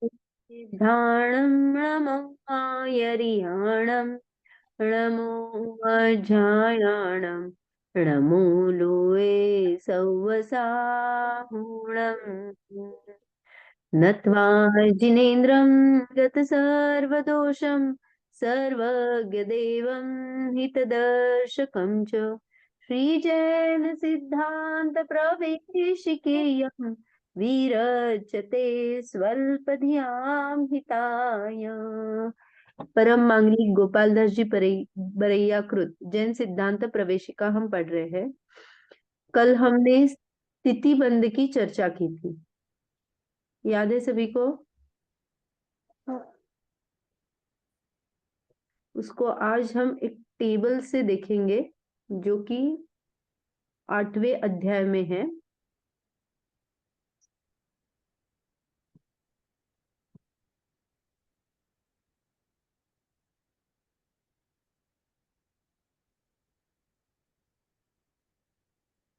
सिद्धाणं नमोऽयरियाणं नमो अजायाणं नमो लोये सौवसाहुणम् नत्वा जिनेन्द्रं गतसर्वदोषं सर्वज्ञदेवं हितदर्शकं च श्रीजैनसिद्धान्तप्रवेशिकेयं विरचते स्वल्पधियां हिताय। परम मांगलिक गोपाल दास जी बरैया कृत जैन सिद्धांत प्रवेशिका हम पढ़ रहे हैं। कल हमने स्थिति बंध की चर्चा की थी, याद है सभी को? उसको आज हम एक टेबल से देखेंगे जो कि 8वें अध्याय में है।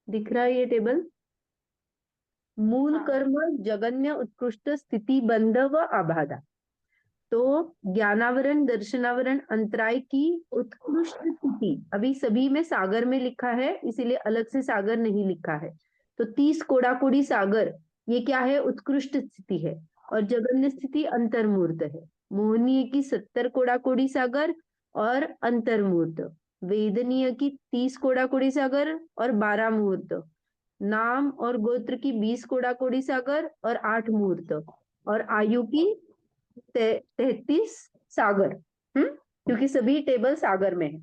दिख रहा है ये टेबल? मूल कर्म जगन्य उत्कृष्ट स्थिति बंध व आबाधा। तो ज्ञानावरण दर्शनावरण अंतराय की उत्कृष्ट स्थिति, अभी सभी में सागर में लिखा है इसीलिए अलग से सागर नहीं लिखा है। तो 30 कोड़ाकोड़ी सागर ये क्या है? उत्कृष्ट स्थिति है। और जगन्य स्थिति अंतर्मूर्त है। मोहनीय की 70 कोड़ाकोड़ी सागर और अंतर्मूर्त। वेदनीय की 30 कोड़ाकोड़ी सागर और 12 मूर्त। नाम और गोत्र की 20 कोड़ाकोड़ी सागर और 8 मूर्त। और आयु की 33 सागर। क्योंकि सभी टेबल सागर में है।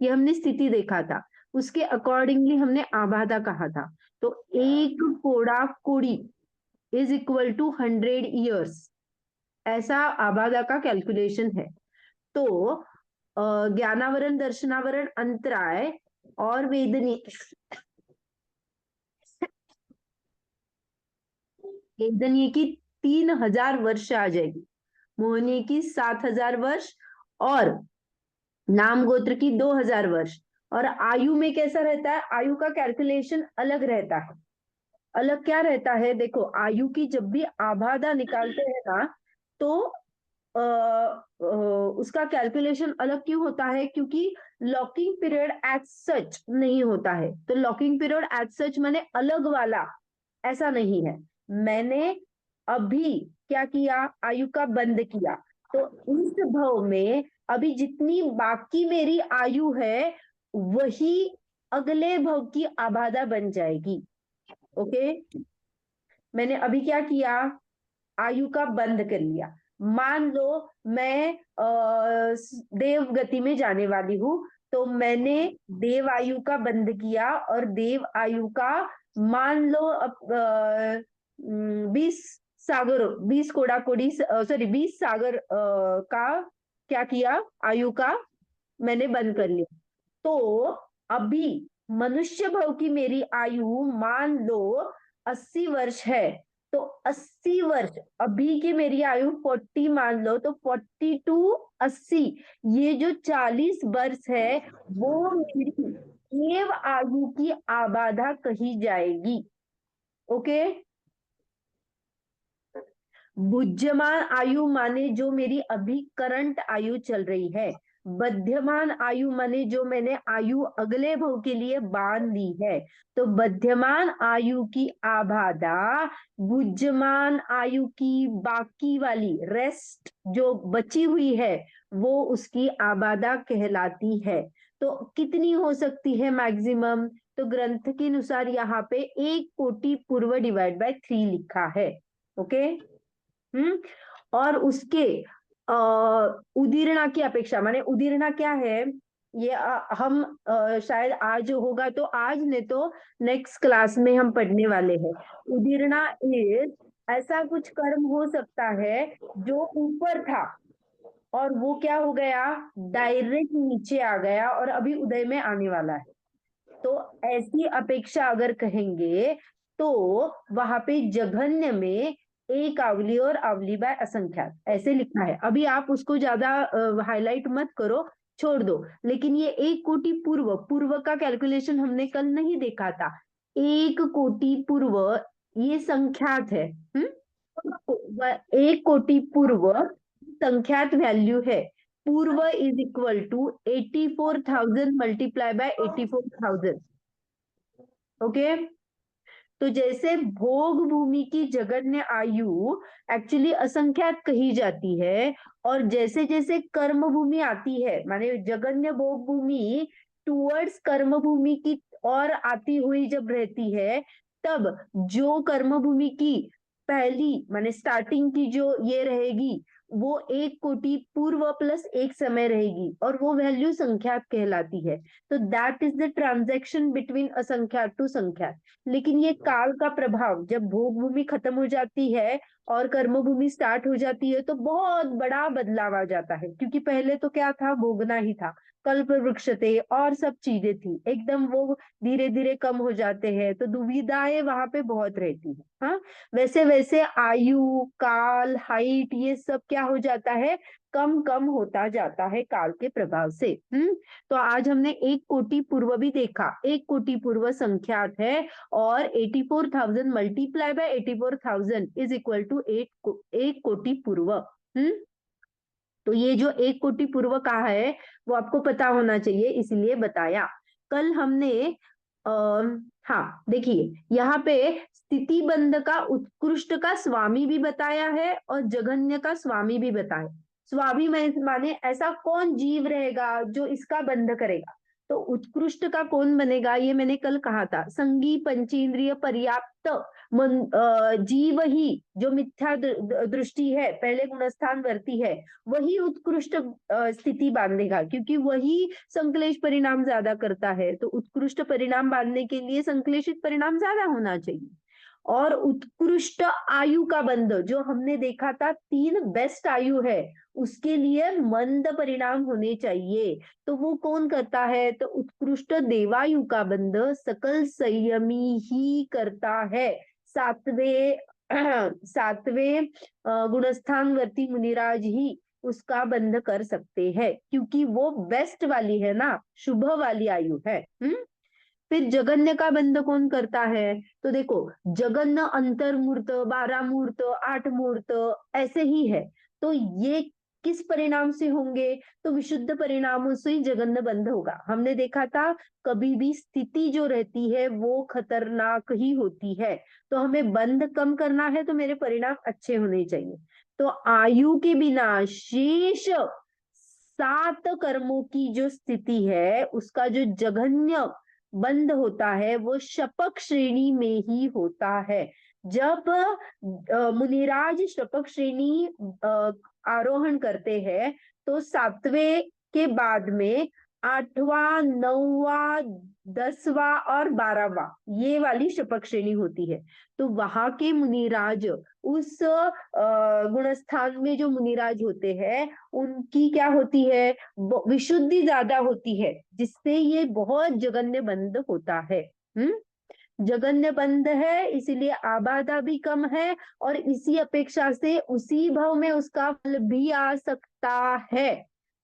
ये हमने स्थिति देखा था। उसके अकॉर्डिंगली हमने आबादा कहा था। तो एक कोड़ा कोड़ी इज इक्वल टू 100 ईयर्स, ऐसा आबादा का कैलकुलेशन है। तो ज्ञानावरण दर्शनावरण अंतराय और वेदनीय की 3000 वर्ष आ जाएगी, मोहनीय की 7000 वर्ष और नाम गोत्र की 2000 वर्ष। और आयु में कैसा रहता है? आयु का कैलकुलेशन अलग रहता है। अलग क्या रहता है? देखो, आयु की जब भी आबादा निकालते हैं ना, तो उसका कैलकुलेशन अलग क्यों होता है? क्योंकि लॉकिंग पीरियड एज सच नहीं होता है। तो लॉकिंग पीरियड एज सच माने अलग वाला ऐसा नहीं है। मैंने अभी क्या किया? आयु का बंद किया। तो इस भव में अभी जितनी बाकी मेरी आयु है वही अगले भव की आबादा बन जाएगी। ओके, मैंने अभी क्या किया? आयु का बंद कर लिया। मान लो मैं देव गति में जाने वाली हूं, तो मैंने देव आयु का बंद किया और देव आयु का मान लो 20 सागर, 20 कोड़ा कोड़ी, सॉरी 20 सागर का क्या किया? आयु का मैंने बंद कर लिया। तो अभी मनुष्य भव की मेरी आयु मान लो 80 वर्ष है। तो 80 वर्ष, अभी की मेरी आयु 40 मान लो, तो 40 टू 80, ये जो 40 वर्ष है वो मेरी देव आयु की आबादा कही जाएगी। ओके, बुद्धिमान आयु माने जो मेरी अभी करंट आयु चल रही है। बध्यमान आयु माने जो मैंने आयु अगले भव के लिए बांध ली है। तो बध्यमान आयु की आबादा बुद्धिमान आयु की बाकी वाली रेस्ट जो बची हुई है वो उसकी आबादा कहलाती है। तो कितनी हो सकती है मैक्सिमम? तो ग्रंथ के अनुसार यहाँ पे 1 कोटि पूर्व डिवाइड बाय 3 लिखा है। ओके, और उसके उदीर्णा की अपेक्षा, माने उदीर्णा क्या है ये हम शायद आज होगा, तो आज नहीं तो नेक्स्ट क्लास में हम पढ़ने वाले हैं। उदीर्णा इज ऐसा कुछ कर्म हो सकता है जो ऊपर था और वो क्या हो गया? डायरेक्ट नीचे आ गया और अभी उदय में आने वाला है। तो ऐसी अपेक्षा अगर कहेंगे तो वहां पे जघन्य में एक आवली और आवली बाय असंख्यात ऐसे लिखा है। अभी आप उसको ज्यादा हाईलाइट मत करो, छोड़ दो। लेकिन ये 1 कोटि पूर्व, पूर्व का कैलकुलेशन हमने कल नहीं देखा था। 1 कोटि पूर्व ये संख्यात है। एक कोटि पूर्व संख्यात वैल्यू है। पूर्व is equal to 84,000 multiply by 84,000। Okay. तो जैसे भोग भूमि की जगन्य आयु एक्चुअली असंख्यात कही जाती है, और जैसे जैसे कर्म भूमि आती है, माने जगन्य भोग भूमि टूवर्ड्स कर्म भूमि की और आती हुई जब रहती है, तब जो कर्म भूमि की पहली माने स्टार्टिंग की जो ये रहेगी, वो 1 कोटि पूर्व प्लस एक समय रहेगी, और वो वैल्यू संख्यात कहलाती है। तो that is the transaction between असंख्यात टू संख्यात। लेकिन ये काल का प्रभाव, जब भोग भूमि खत्म हो जाती है और कर्म भूमि स्टार्ट हो जाती है, तो बहुत बड़ा बदलाव आ जाता है। क्योंकि पहले तो क्या था, भोगना ही था, कल्प वृक्ष थे और सब चीजें थी, एकदम वो धीरे धीरे कम हो जाते हैं, तो दुविधाएं वहां पे बहुत रहती है। हाँ, वैसे वैसे आयु, काल, हाइट, ये सब क्या हो जाता है, कम कम होता जाता है काल के प्रभाव से। तो आज हमने 1 कोटि पूर्व भी देखा। 1 कोटि पूर्व संख्यात है, और 84,000 multiply by 84,000 is equal to 1 कोटि पूर्व। तो ये जो 1 कोटि पूर्व का है, वो आपको पता होना चाहिए, इसलिए बताया। कल हमने आ, हाँ देखिए, यहाँ पे स्थिति बंध का उत्कृष्ट का स्वामी भी बताया है और जघन्य का स्वामी भी बताया। स्वामी माने ऐसा कौन जीव रहेगा जो इसका बंध करेगा। तो उत्कृष्ट का कौन बनेगा, ये मैंने कल कहा था, संगी पंचेंद्रिय पर्याप्त जीव ही, जो मिथ्या दृष्टि है, पहले गुणस्थान वर्ती है, वही उत्कृष्ट स्थिति बांधेगा, क्योंकि वही संश्लेष परिणाम ज्यादा करता है। तो उत्कृष्ट परिणाम बांधने के लिए संश्लेषित परिणाम ज्यादा होना चाहिए। और उत्कृष्ट आयु का बंध, जो हमने देखा था 3 बेस्ट आयु है, उसके लिए मंद परिणाम होने चाहिए। तो वो कौन करता है, तो उत्कृष्ट देवायु का बंध सकल संयमी ही करता है। सातवें सातवें गुणस्थानवर्ती मुनिराज ही उसका बंध कर सकते हैं, क्योंकि वो बेस्ट वाली है ना, शुभ वाली आयु है। फिर जगन्य का बंध कौन करता है, तो देखो, जगन्य अंतर्मूर्त, 12 मूर्त, 8 मूर्त ऐसे ही है। तो ये किस परिणाम से होंगे, तो विशुद्ध परिणामों से ही जगन्य बंध होगा। हमने देखा था, कभी भी स्थिति जो रहती है वो खतरनाक ही होती है। तो हमें बंध कम करना है, तो मेरे परिणाम अच्छे होने चाहिए। तो आयु के बिना शेष 7 कर्मों की जो स्थिति है, उसका जो जघन्य बंद होता है, वो शपक श्रेणी में ही होता है। जब मुनिराज शपक श्रेणी आरोहण करते हैं, तो 7वें के बाद में 8वां, 9वां, 10वां और 12वां, ये वाली शपक श्रेणी होती है। तो वहां के मुनिराज, उस गुणस्थान में जो मुनिराज होते हैं, उनकी क्या होती है, विशुद्धि ज्यादा होती है, जिससे ये बहुत जघन्य बंद होता है। जघन्य बंद है, इसीलिए आबादा भी कम है, और इसी अपेक्षा से उसी भाव में उसका फल भी आ सकता है।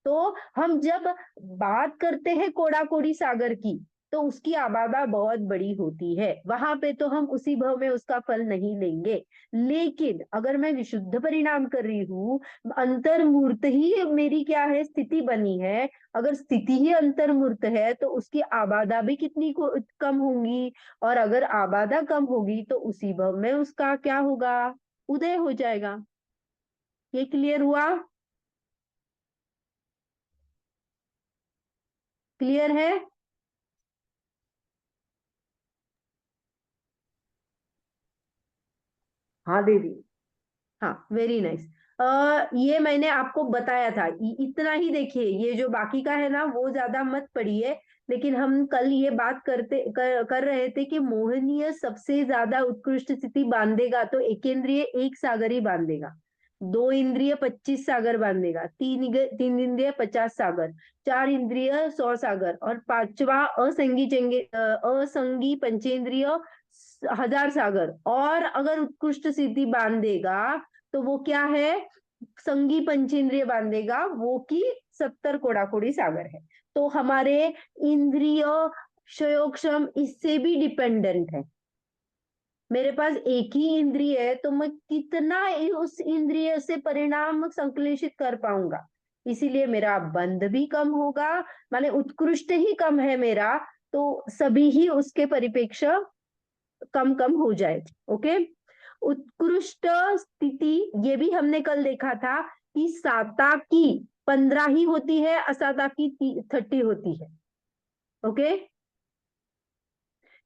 तो हम जब बात करते हैं कोड़ा कोड़ी सागर की, तो उसकी आबादा बहुत बड़ी होती है, वहां पे तो हम उसी भाव में उसका फल नहीं लेंगे। लेकिन अगर मैं विशुद्ध परिणाम कर रही हूँ, अंतर्मूर्त ही मेरी क्या है, स्थिति बनी है, अगर स्थिति ही अंतर्मूर्त है, तो उसकी आबादा भी कितनी कम होंगी, और अगर आबादा कम होगी, तो उसी भव में उसका क्या होगा, उदय हो जाएगा। ये क्लियर हुआ? क्लियर है? हाँ दीदी। हाँ, वेरी नाइस। ये मैंने आपको बताया था, इतना ही देखिए, ये जो बाकी का है ना, वो ज्यादा मत पढ़िए। लेकिन हम कल ये बात कर रहे थे कि मोहनीय सबसे ज्यादा उत्कृष्ट स्थिति बांधेगा, तो एकेंद्रिय 1 सागर ही बांधेगा, 2 इंद्रिय 25 सागर बांधेगा, 3 इंद्रिय 50 सागर, 4 इंद्रिय 100 सागर, और 5वां असंगी पंचेंद्रिय 1000 सागर। और अगर उत्कृष्ट सिद्धि बांधेगा, तो वो क्या है, संगी पंचेंद्रिय बांधेगा, वो की 70 कोड़ाकोड़ी सागर है। तो हमारे इंद्रिय क्षयोक्षम इससे भी डिपेंडेंट है। मेरे पास एक ही इंद्रिय है तो मैं कितना उस इंद्रिय से परिणाम संश्लेषित कर पाऊंगा, इसीलिए मेरा बंध भी कम होगा, माने उत्कृष्ट ही कम है मेरा, तो सभी ही उसके परिपेक्ष कम कम हो जाए। ओके, उत्कृष्ट स्थिति, ये भी हमने कल देखा था कि साता की 15 ही होती है, असाता की 30 होती है। ओके,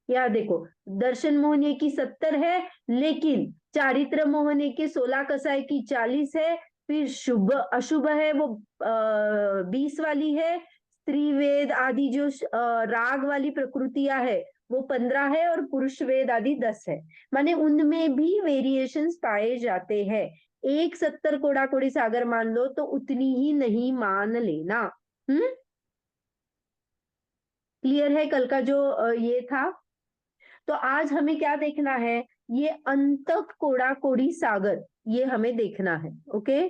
या देखो, दर्शन मोहनीय की 70 है, लेकिन चारित्र मोहनीय के 16 कसाय की 40 है, फिर शुभ अशुभ है वो 20 वाली है, स्त्री वेद आदि जो राग वाली प्रकृतियां है वो 15 है, और पुरुष वेद आदि 10 है। माने उनमें भी वेरिएशंस पाए जाते हैं। एक 70 कोड़ा कोड़ी सागर मान लो तो उतनी ही नहीं मान लेना। क्लियर है कल का जो ये था। तो आज हमें क्या देखना है, ये अंतक कोड़ा कोड़ी सागर, ये हमें देखना है। ओके,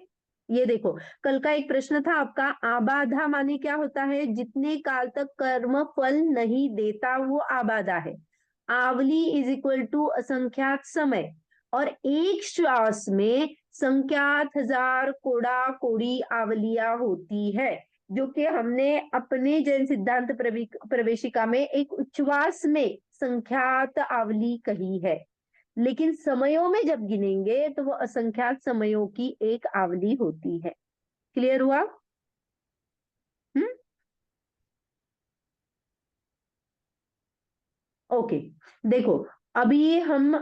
ये देखो, कल का एक प्रश्न था आपका, आबाधा माने क्या होता है, जितने काल तक कर्म फल नहीं देता वो आबाधा है। आवली इज इक्वल टू असंख्यात समय, और एक श्वास में संख्यात हजार कोड़ा कोड़ी आवलियां होती है, जो कि हमने अपने जैन सिद्धांत प्रवेशिका में एक उच्छ्वास में संख्यात आवली कही है, लेकिन समयों में जब गिनेंगे तो वो असंख्यात समयों की एक आवली होती है। क्लियर हुआ? हम्म। ओके, देखो, अभी हम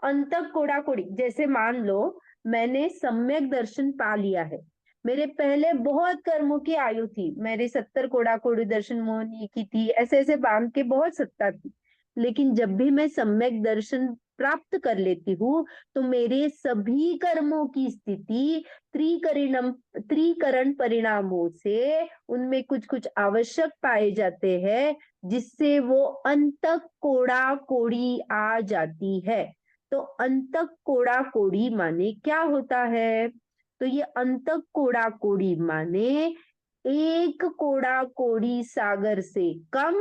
अंतक कोड़ा कोड़ी, जैसे मान लो मैंने सम्यक दर्शन पा लिया है, मेरे पहले बहुत कर्मों की आयु थी, मेरे 70 कोड़ा कोड़ी दर्शन मोहनी की थी, ऐसे ऐसे बांध के बहुत सत्ता थी, लेकिन जब भी मैं सम्यक दर्शन प्राप्त कर लेती हूँ तो मेरे सभी कर्मों की स्थिति त्रिकरण परिणामों से उनमें कुछ कुछ आवश्यक पाए जाते हैं, जिससे वो अंतक कोड़ा कोड़ी आ जाती है। तो अंतक कोड़ा कोड़ी माने क्या होता है, तो ये अंतक कोड़ा कोड़ी माने एक कोड़ा कोड़ी सागर से कम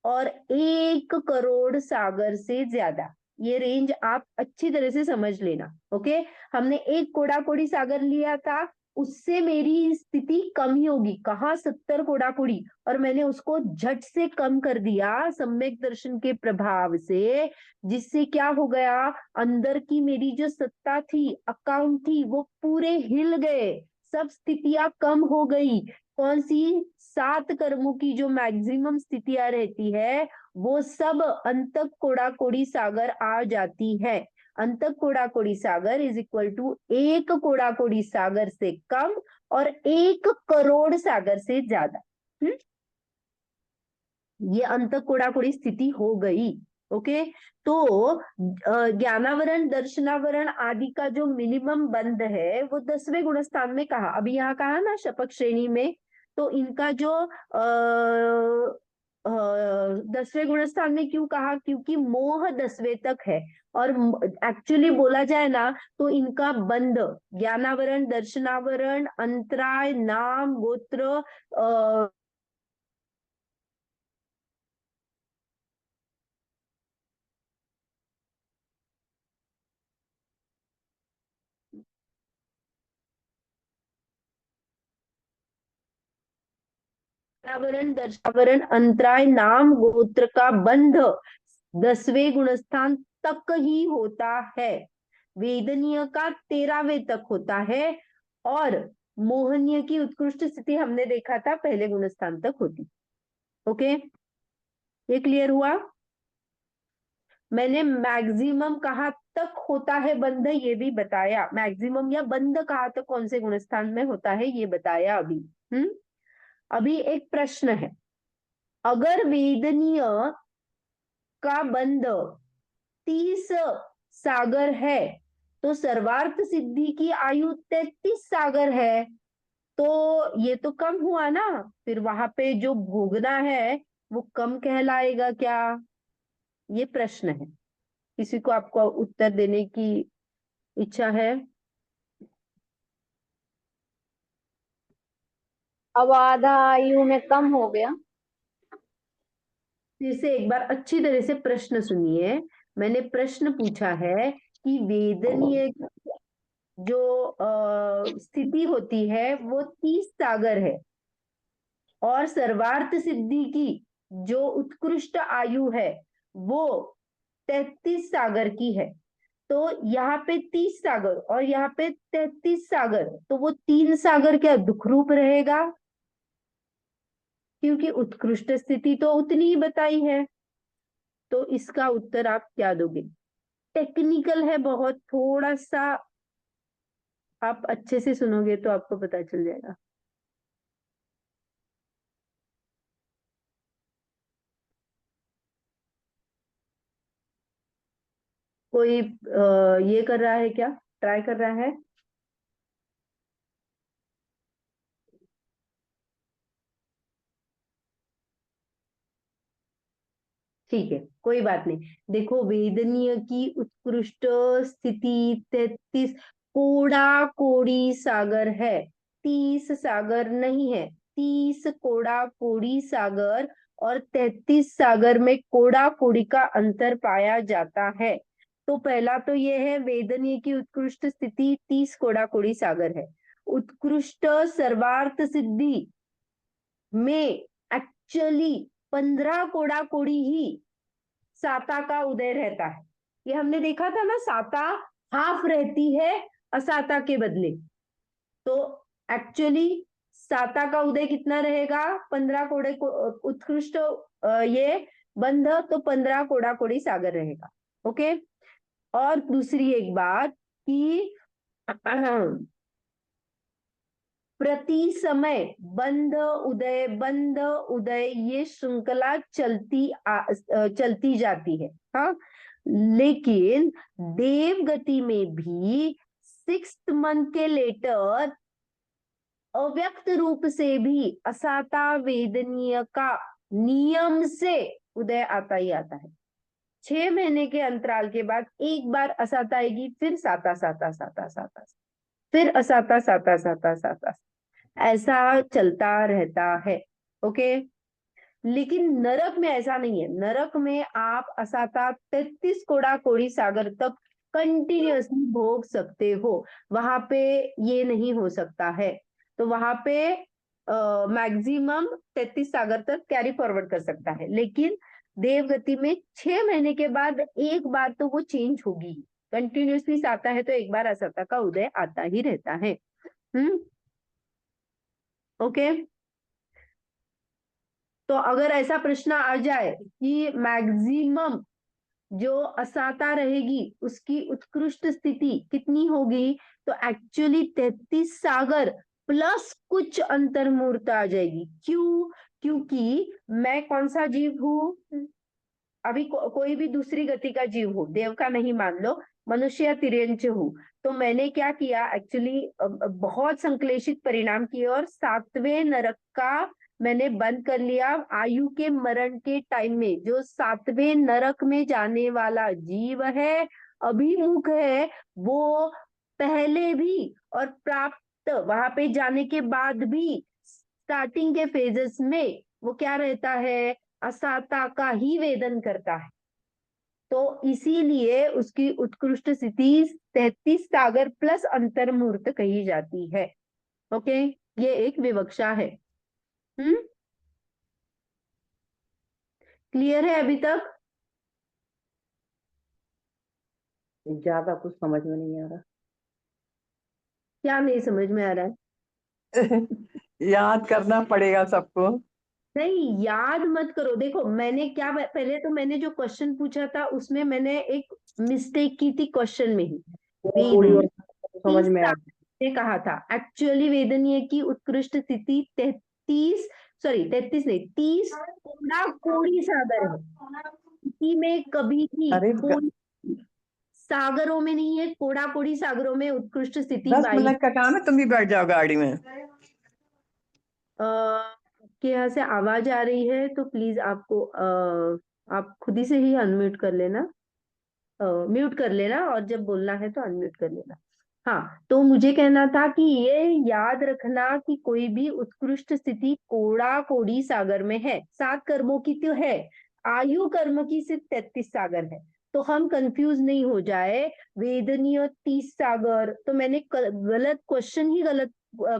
और 1 करोड़ सागर से ज्यादा, ये रेंज आप अच्छी तरह से समझ लेना। ओके, हमने एक कोड़ा कोड़ी सागर लिया था, उससे मेरी स्थिति कम ही होगी, कहाँ 70 कोड़ा कोड़ी, और मैंने उसको झट से कम कर दिया सम्यक दर्शन के प्रभाव से, जिससे क्या हो गया, अंदर की मेरी जो सत्ता थी, अकाउंट थी, वो पूरे हिल गए, सब स्थितियां कम हो गई। कौन सी? 7 कर्मों की जो मैक्सिमम स्थितियां रहती है वो सब अंतक कोड़ा कोड़ी सागर आ जाती है। अंतक कोड़ा कोड़ी सागर इज इक्वल टू 1 कोड़ा कोड़ी सागर से कम और 1 करोड़ सागर से ज्यादा। ये अंतक कोड़ा कोड़ी स्थिति हो गई। ओके, तो ज्ञानावरण दर्शनावरण आदि का जो मिनिमम बंध है वो 10वें गुणस्थान में कहा, अभी यहाँ कहा ना शपथ श्रेणी में, तो इनका जो 10वें गुणस्थान में क्यों कहा, क्योंकि मोह 10वें तक है, और एक्चुअली बोला जाए ना तो इनका बंध ज्ञानावरण दर्शनावरण अंतराय नाम गोत्र आवरण दर्शावरण अंतराय नाम गोत्र का बंध 10वें गुणस्थान तक ही होता है, वेदनीय का 13वें तक होता है, और मोहनीय की उत्कृष्ट स्थिति हमने देखा था पहले गुणस्थान तक होती। ओके, ये क्लियर हुआ? मैंने मैक्सिमम कहाँ तक होता है बंध ये भी बताया, मैक्सिमम या बंध कहाँ तक कौन से गुणस्थान में होता है ये बताया अभी। हम्म। अभी एक प्रश्न है, अगर वेदनीय का बंध 30 सागर है तो सर्वार्थ सिद्धि की आयु 33 सागर है, तो ये तो कम हुआ ना, फिर वहां पे जो भोगना है वो कम कहलाएगा क्या? ये प्रश्न है, किसी को आपको उत्तर देने की इच्छा है? अब आधा आयु में कम हो गया। फिर से एक बार अच्छी तरह से प्रश्न सुनिए। मैंने प्रश्न पूछा है कि वेदनीय जो स्थिति होती है वो 30 सागर है, और सर्वार्थ सिद्धि की जो उत्कृष्ट आयु है वो 33 सागर की है। तो यहाँ पे 30 सागर और यहाँ पे 33 सागर, तो वो 3 सागर क्या दुख रूप रहेगा? क्योंकि उत्कृष्ट स्थिति तो उतनी ही बताई है। तो इसका उत्तर आप क्या दोगे? टेक्निकल है बहुत, थोड़ा सा आप अच्छे से सुनोगे तो आपको पता चल जाएगा। कोई ये कर रहा है क्या, ट्राई कर रहा है? ठीक है, कोई बात नहीं। देखो, वेदनीय की उत्कृष्ट स्थिति 33 कोड़ा कोड़ी सागर है, 30 सागर नहीं है। 30 कोड़ा कोड़ी सागर और 33 सागर में कोड़ा कोड़ी का अंतर पाया जाता है। तो पहला तो ये है, वेदनीय की उत्कृष्ट स्थिति 30 कोड़ा कोड़ी सागर है। उत्कृष्ट सर्वार्थ सिद्धि में एक्चुअली 15 कोड़ा कोड़ी ही साता का उदय रहता है। ये हमने देखा था ना, साता हाफ रहती है असाता के बदले। तो एक्चुअली साता का उदय कितना रहेगा? 15 कोड़े को उत्कृष्ट ये बंध, तो 15 कोड़ा कोड़ी सागर रहेगा। ओके। और दूसरी एक बात कि प्रति समय बंध उदय ये श्रृंखला चलती जाती है। हाँ, लेकिन देव गति में भी 6th मंथ के लेटर अव्यक्त रूप से भी असाता वेदनीय का नियम से उदय आता ही आता है। 6 महीने के अंतराल के बाद एक बार असाता आएगी, फिर साता साता साता साता, फिर असाता साता साता साता, ऐसा चलता रहता है। ओके। लेकिन नरक में ऐसा नहीं है। नरक में आप असाता 33 कोड़ा कोड़ी सागर तक कंटिन्यूअसली भोग सकते हो, वहां पे ये नहीं हो सकता है। तो वहां पे मैक्सिमम 33 सागर तक कैरी फॉरवर्ड कर सकता है, लेकिन देवगति में 6 महीने के बाद एक बार तो वो चेंज होगी। कंटिन्यूअसली आता है तो एक बार असाता का उदय आता ही रहता है। हम्म। ओके। तो अगर ऐसा प्रश्न आ जाए कि मैक्सिमम जो असाता रहेगी उसकी उत्कृष्ट स्थिति कितनी होगी, तो एक्चुअली 33 सागर प्लस कुछ अंतर्मूर्त आ जाएगी। क्यों? क्योंकि मैं कौन सा जीव हूं? अभी कोई भी दूसरी गति का जीव हो, देव का नहीं मान लो, मनुष्य या तिर्यंच हूँ। तो मैंने क्या किया एक्चुअली, बहुत संश्लेषित परिणाम किए और 7वें नरक का मैंने बंद कर लिया। आयु के मरण के टाइम में जो 7वें नरक में जाने वाला जीव है, अभिमुख है, वो पहले भी और प्राप्त वहां पे जाने के बाद भी स्टार्टिंग के फेजेस में वो क्या रहता है? असाता का ही वेदन करता है। तो इसीलिए उसकी उत्कृष्ट स्थिति 33 सागर प्लस अंतर्मूर्त कही जाती है। ओके, ये एक विवक्षा है। हम्म। क्लियर है अभी तक? ज्यादा कुछ समझ में नहीं आ क्या नहीं समझ में आ रहा है? रहा। याद करना पड़ेगा सबको। नहीं, याद मत करो। देखो, मैंने क्या, पहले तो मैंने जो क्वेश्चन पूछा था उसमें मैंने एक मिस्टेक की थी क्वेश्चन में ही। वो थोड़ी वेदनीय और समझ में आ ने कहा था, एक्चुअली वेदनीय की उत्कृष्ट स्थिति 33, सॉरी 33 नहीं, 30 कोड़ा कोड़ी सागर है। इसी में कभी भी अरे कोई सागरों में नहीं है, कोड़ा कोड़ी सागरों में उत्कृष्ट स्थिति 10 मिनट का काम है, तुम भी बैठ जाओ गाड़ी में। के यहाँ से आवाज आ रही है तो प्लीज आपको आप खुद ही से ही अनम्यूट कर लेना, म्यूट कर लेना, और जब बोलना है तो अनम्यूट कर लेना। हाँ, तो मुझे कहना था कि ये याद रखना कि कोई भी उत्कृष्ट स्थिति कोड़ा कोड़ी सागर में है। 7 कर्मों की तो है। आयु कर्म की सिर्फ 33 सागर है। तो हम कंफ्यूज नहीं हो जाए, वेदनीय 30 सागर, तो मैंने गलत क्वेश्चन ही गलत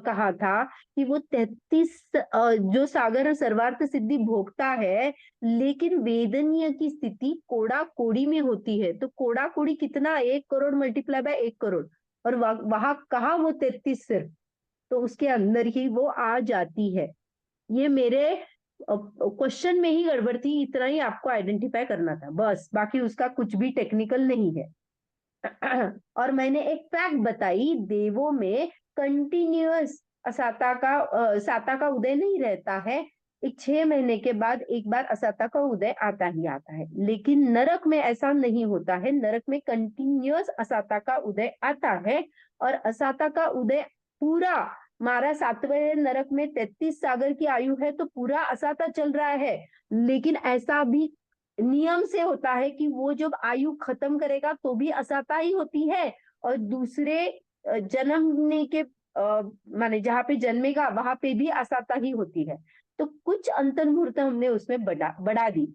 कहा था कि वो 33 जो सागर सर्वार्थ सिद्धि भोगता है, लेकिन वेदनीय की स्थिति कोड़ा कोड़ी में होती है। तो कोड़ा कोड़ी कितना, 1 करोड़ मल्टीप्लाई बाय 1 करोड़, और वहां कहा वो 33 सिर्फ, तो उसके अंदर ही वो आ जाती है। ये मेरे क्वेश्चन में ही गड़बड़ थी, इतना ही आपको आइडेंटिफाई करना था बस, बाकी उसका कुछ भी टेक्निकल नहीं है। और मैंने एक फैक्ट बताई, देवों में कंटिन्यूअस साता का उदय नहीं रहता है, एक 6 महीने के बाद एक बार असाता का उदय आता ही आता है। लेकिन नरक में ऐसा नहीं होता है, नरक में कंटिन्यूअस असाता का उदय आता है, और असाता का उदय पूरा, हमारा 7वें नरक में 33 सागर की आयु है, तो पूरा असाता चल रहा है। लेकिन ऐसा भी नियम से होता है कि वो जब आयु खत्म करेगा तो भी असाता ही होती है, और दूसरे जन्मने के माने जहाँ पे जन्मेगा वहां पे भी असाता ही होती है। तो कुछ अंतर्मुहूर्त हमने उसमें बढ़ा दी,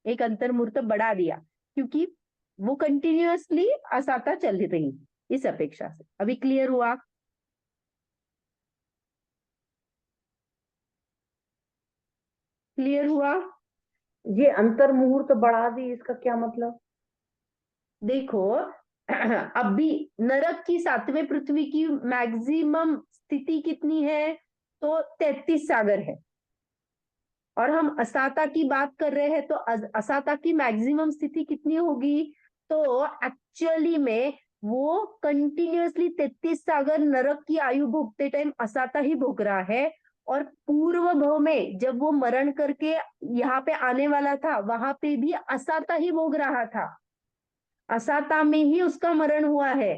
एक अंतर्मुहूर्त बढ़ा दिया, क्योंकि वो कंटिन्यूअसली असाता चल रही इस अपेक्षा से। अभी क्लियर हुआ? क्लियर हुआ? ये अंतर मुहूर्त बढ़ा दी, इसका क्या मतलब? देखो, अभी नरक की 7वें पृथ्वी की मैक्सिमम स्थिति कितनी है, तो 33 सागर है, और हम असाता की बात कर रहे हैं, तो असाता की मैक्सिमम स्थिति कितनी होगी, तो एक्चुअली में वो कंटिन्यूअसली 33 सागर नरक की आयु भोगते टाइम असाता ही भोग रहा है, और पूर्व भव में जब वो मरण करके यहाँ पे आने वाला था, वहां पे भी असाता ही भोग रहा था, असाता में ही उसका मरण हुआ है।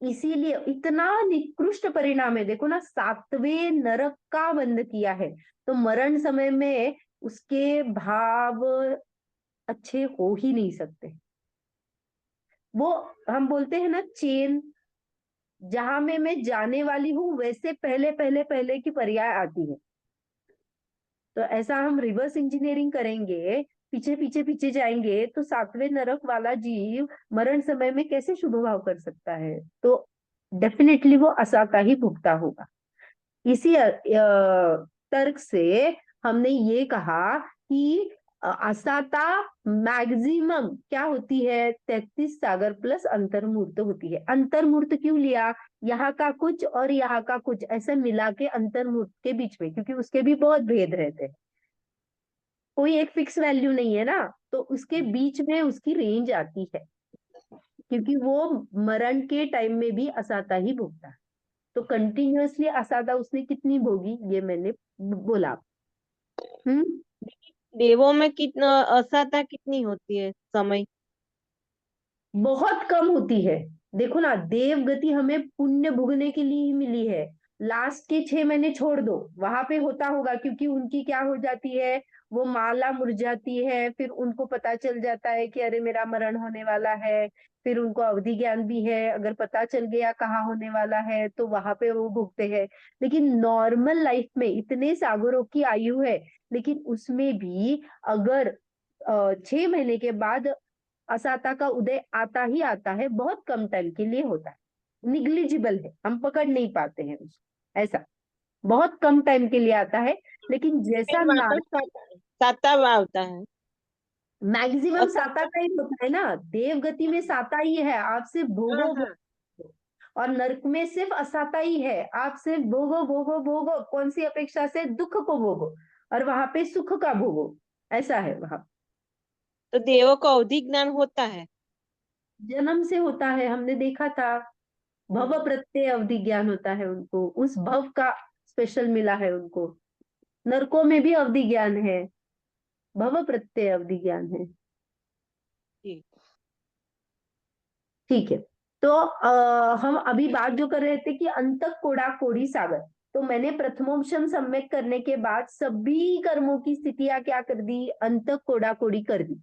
इसीलिए इतना निकृष्ट परिणाम है, देखो ना, 7वें नरक का बंद किया है, तो मरण समय में उसके भाव अच्छे हो ही नहीं सकते। वो हम बोलते हैं ना, चेन, जहां में मैं जाने वाली हूं वैसे पहले पहले पहले की पर्याय आती है। तो ऐसा हम रिवर्स इंजीनियरिंग करेंगे, पीछे पीछे पीछे जाएंगे, तो 7वें नरक वाला जीव मरण समय में कैसे शुभ भाव कर सकता है? तो डेफिनेटली वो असाता ही भुगता होगा। इसी तर्क से हमने ये कहा कि असाता मैक्सिमम क्या होती है, 33 सागर प्लस अंतर्मूर्त होती है। अंतर्मूर्त क्यों लिया, यहाँ का कुछ और यहाँ का कुछ ऐसे मिला के अंतर्मूर्त के बीच में, क्योंकि उसके भी बहुत भेद रहते हैं, कोई एक फिक्स वैल्यू नहीं है ना, तो उसके बीच में उसकी रेंज आती है, क्योंकि वो मरण के टाइम में भी असाता ही भोगता है। तो कंटिन्यूअसली असादा उसने कितनी भोगी, ये मैंने बोला। हम्म। देवों में कितना असता कितनी होती है समय? बहुत कम होती है। देखो ना, देव गति हमें पुण्य भोगने के लिए ही मिली है, लास्ट के 6 महीने छोड़ दो, वहां पे होता होगा, क्योंकि उनकी क्या हो जाती है, वो माला मुरझाती है, फिर उनको पता चल जाता है कि अरे मेरा मरण होने वाला है, फिर उनको अवधि ज्ञान भी है, अगर पता चल गया कहाँ होने वाला है तो वहां पे वो भुगते हैं। लेकिन नॉर्मल लाइफ में इतने सागरों की आयु है, लेकिन उसमें भी अगर 6 महीने के बाद असाता का उदय आता ही आता है, बहुत कम टाइम के लिए होता है, निग्लिजिबल है, हम पकड़ नहीं पाते हैं उसको, ऐसा बहुत कम टाइम के लिए आता है। लेकिन फिर जैसा वापस साता होता है। मैक्सिमम असता। साता का ही होता है ना, देव गति में साता ही है, आप सिर्फ हाँ भोगो हाँ। भोगो, और नरक में सिर्फ असाता ही है, आप सिर्फ भोगो भोगो भोगो, कौन सी अपेक्षा से, दुख को भोगो, और वहां पे सुख का भोगो, ऐसा है वहां। तो देवों को अवधि ज्ञान होता है। जन्म से होता है, हमने देखा था, भव प्रत्यय अवधि ज्ञान होता है उनको, उस भव का स्पेशल मिला है उनको। नरकों में भी अवधि ज्ञान है, भव प्रत्यय अवधि ज्ञान है। ठीक। ठीक है। तो हम अभी बात जो कर रहे थे कि अंतक कोड़ा कोड़ी सागर, तो मैंने प्रथमोपशम सम्यक करने के बाद सभी कर्मों की स्थितियां क्या कर दी, अंतक कोड़ा कोड़ी कर दी।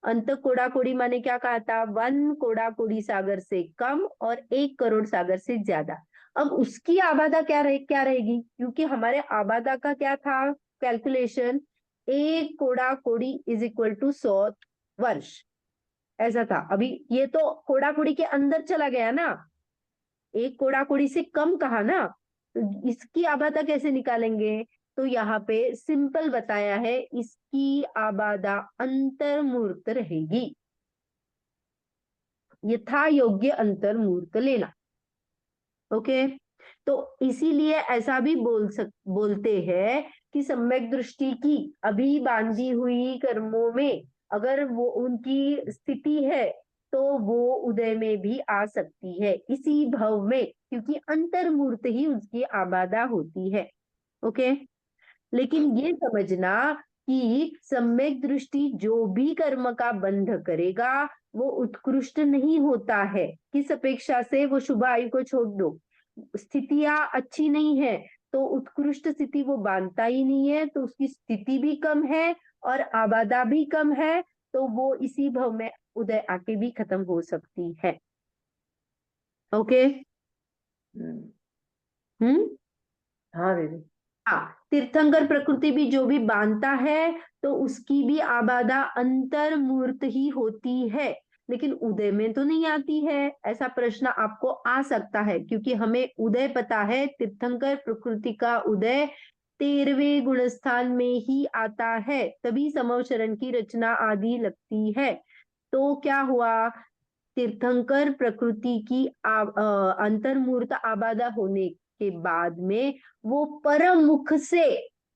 अंतक कोड़ा कोड़ी माने क्या कहा था, 1 कोड़ा कोड़ी सागर से कम और 1 करोड़ सागर से ज्यादा। अब उसकी आबादा क्या रहेगी, क्योंकि हमारे आबादा का क्या था कैलकुलेशन, एक कोड़ा कोड़ी इज इक्वल टू 100 वर्ष, ऐसा था। अभी ये तो कोड़ा कोड़ी के अंदर चला गया ना, एक कोड़ा कोड़ी से कम कहा ना, तो इसकी आबादा कैसे निकालेंगे? तो यहाँ पे सिंपल बताया है, इसकी आबादा अंतर्मूर्त रहेगी, यथा योग्य अंतर्मूर्त लेना। ओके, तो इसीलिए ऐसा भी बोलते हैं कि सम्यक दृष्टि की अभी बांधी हुई कर्मों में अगर वो उनकी स्थिति है तो वो उदय में भी आ सकती है, इसी भव में, क्योंकि अंतर्मूर्त ही उसकी आबादा होती है। ओके, लेकिन ये समझना कि सम्यक दृष्टि जो भी कर्म का बंध करेगा वो उत्कृष्ट नहीं होता है। किस अपेक्षा से? वो शुभ आयु को छोड़ दो, स्थितियां अच्छी नहीं है तो उत्कृष्ट स्थिति वो बांधता ही नहीं है, तो उसकी स्थिति भी कम है और आबादा भी कम है, तो वो इसी भव में उदय आके भी खत्म हो सकती है। ओके। हम्म। हाँ दीदी। हाँ, तीर्थंकर प्रकृति भी जो भी बांधता है तो उसकी भी आबादा अंतर्मूर्त ही होती है, लेकिन उदय में तो नहीं आती है। ऐसा प्रश्न आपको आ सकता है, क्योंकि हमें उदय पता है, तीर्थंकर प्रकृति का उदय 13वें गुणस्थान में ही आता है, तभी समवचरण की रचना आदि लगती है। तो क्या हुआ? तीर्थंकर प्रकृति की अंतर्मूर्त आबादा होने के बाद में वो परम मुख से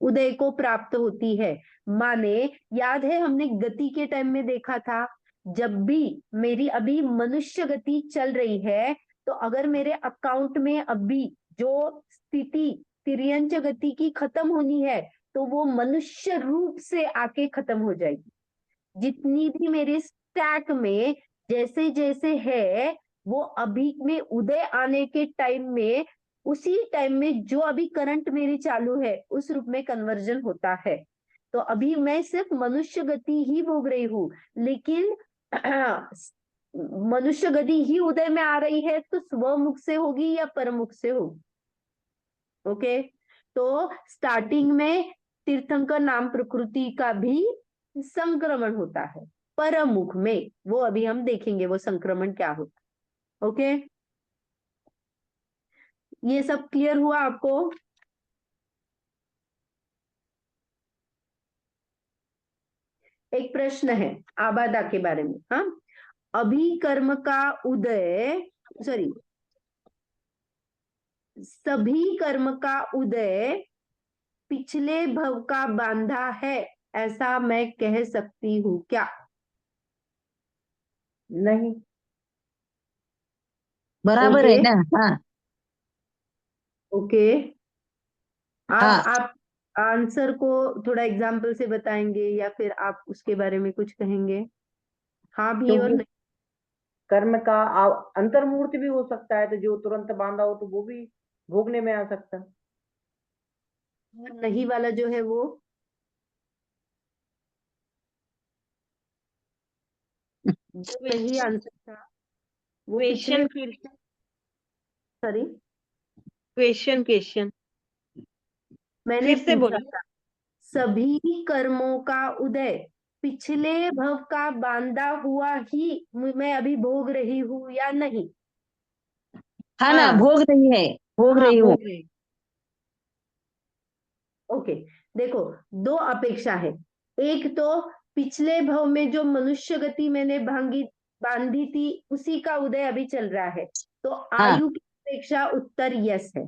उदय को प्राप्त होती है। माने, याद है हमने गति के टाइम में देखा था, जब भी मेरी अभी मनुष्य गति चल रही है तो अगर मेरे अकाउंट में अभी जो स्थिति तिर्यंच गति की खत्म होनी है तो वो मनुष्य रूप से आके खत्म हो जाएगी। जितनी भी मेरे स्टैक में जैसे जैसे है वो अभी में उदय आने के टाइम में, उसी टाइम में जो अभी करंट मेरी चालू है उस रूप में कन्वर्जन होता है। तो अभी मैं सिर्फ मनुष्य गति ही भोग रही हूँ, लेकिन मनुष्य गति ही उदय में आ रही है तो स्वमुख से होगी या परमुख से होगी? ओके, तो स्टार्टिंग में तीर्थंकर नाम प्रकृति का भी संक्रमण होता है परमुख में, वो अभी हम देखेंगे वो संक्रमण क्या होता है। ओके, ये सब क्लियर हुआ आपको? एक प्रश्न है आबादा के बारे में। हाँ, अभी कर्म का उदय, सॉरी, सभी कर्म का उदय पिछले भव का बांधा है, ऐसा मैं कह सकती हूँ क्या? नहीं। बराबर है ना? हाँ ओके, हाँ। आप आंसर को थोड़ा एग्जाम्पल से बताएंगे या फिर आप उसके बारे में कुछ कहेंगे? हाँ भी और क्योंकि नहीं। कर्म का अंतर्मूर्त भी हो सकता है, तो जो तुरंत बांधा हो तो वो भी भोगने में आ सकता है। और नहीं वाला जो है वो जो नहीं आंसर था वो पिछले, क्वेश्चन फिर सॉरी, क्वेश्चन मैंने फिर से पूछा बोलिए। था सभी कर्मों का उदय पिछले भव का बांधा हुआ ही मैं अभी भोग रही हूँ या नहीं? हाँ ना, हाँ भोग रही है, भोग हाँ रही हूँ। भोग रहे। ओके, देखो, दो अपेक्षा है। एक तो पिछले भव में जो मनुष्य गति मैंने बांधी थी उसी का उदय अभी चल रहा है, तो हाँ आयु की अपेक्षा उत्तर यस है।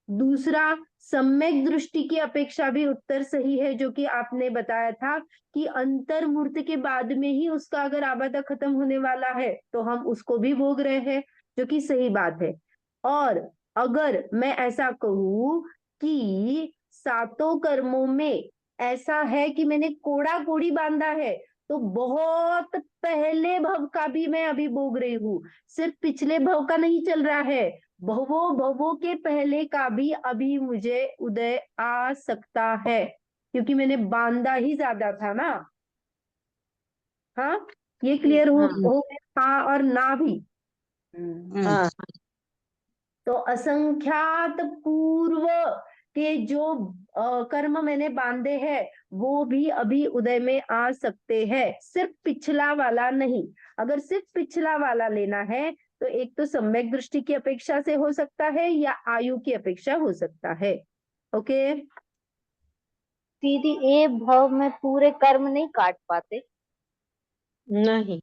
दूसरा, सम्यक दृष्टि की अपेक्षा भी उत्तर सही है, जो कि आपने बताया था कि अंतर्मूर्त के बाद में ही उसका अगर आबादा खत्म होने वाला है तो हम उसको भी भोग रहे हैं, जो कि सही बात है। और अगर मैं ऐसा कहूं कि सातों कर्मों में ऐसा है कि मैंने कोड़ा कोड़ी बांधा है, तो बहुत पहले भव का भी मैं अभी भोग रही हूँ, सिर्फ पिछले भव का नहीं चल रहा है, भवों भवों के पहले का भी अभी मुझे उदय आ सकता है, क्योंकि मैंने बांधा ही ज्यादा था ना। हाँ, ये क्लियर हाँ हो गया, हाँ और ना भी। हाँ तो असंख्यात पूर्व के जो कर्म मैंने बांधे हैं वो भी अभी उदय में आ सकते हैं, सिर्फ पिछला वाला नहीं। अगर सिर्फ पिछला वाला लेना है तो एक तो सम्यक दृष्टि की अपेक्षा से हो सकता है या आयु की अपेक्षा हो सकता है। ओके। दीदी एक भाव में पूरे कर्म नहीं काट पाते। नहीं।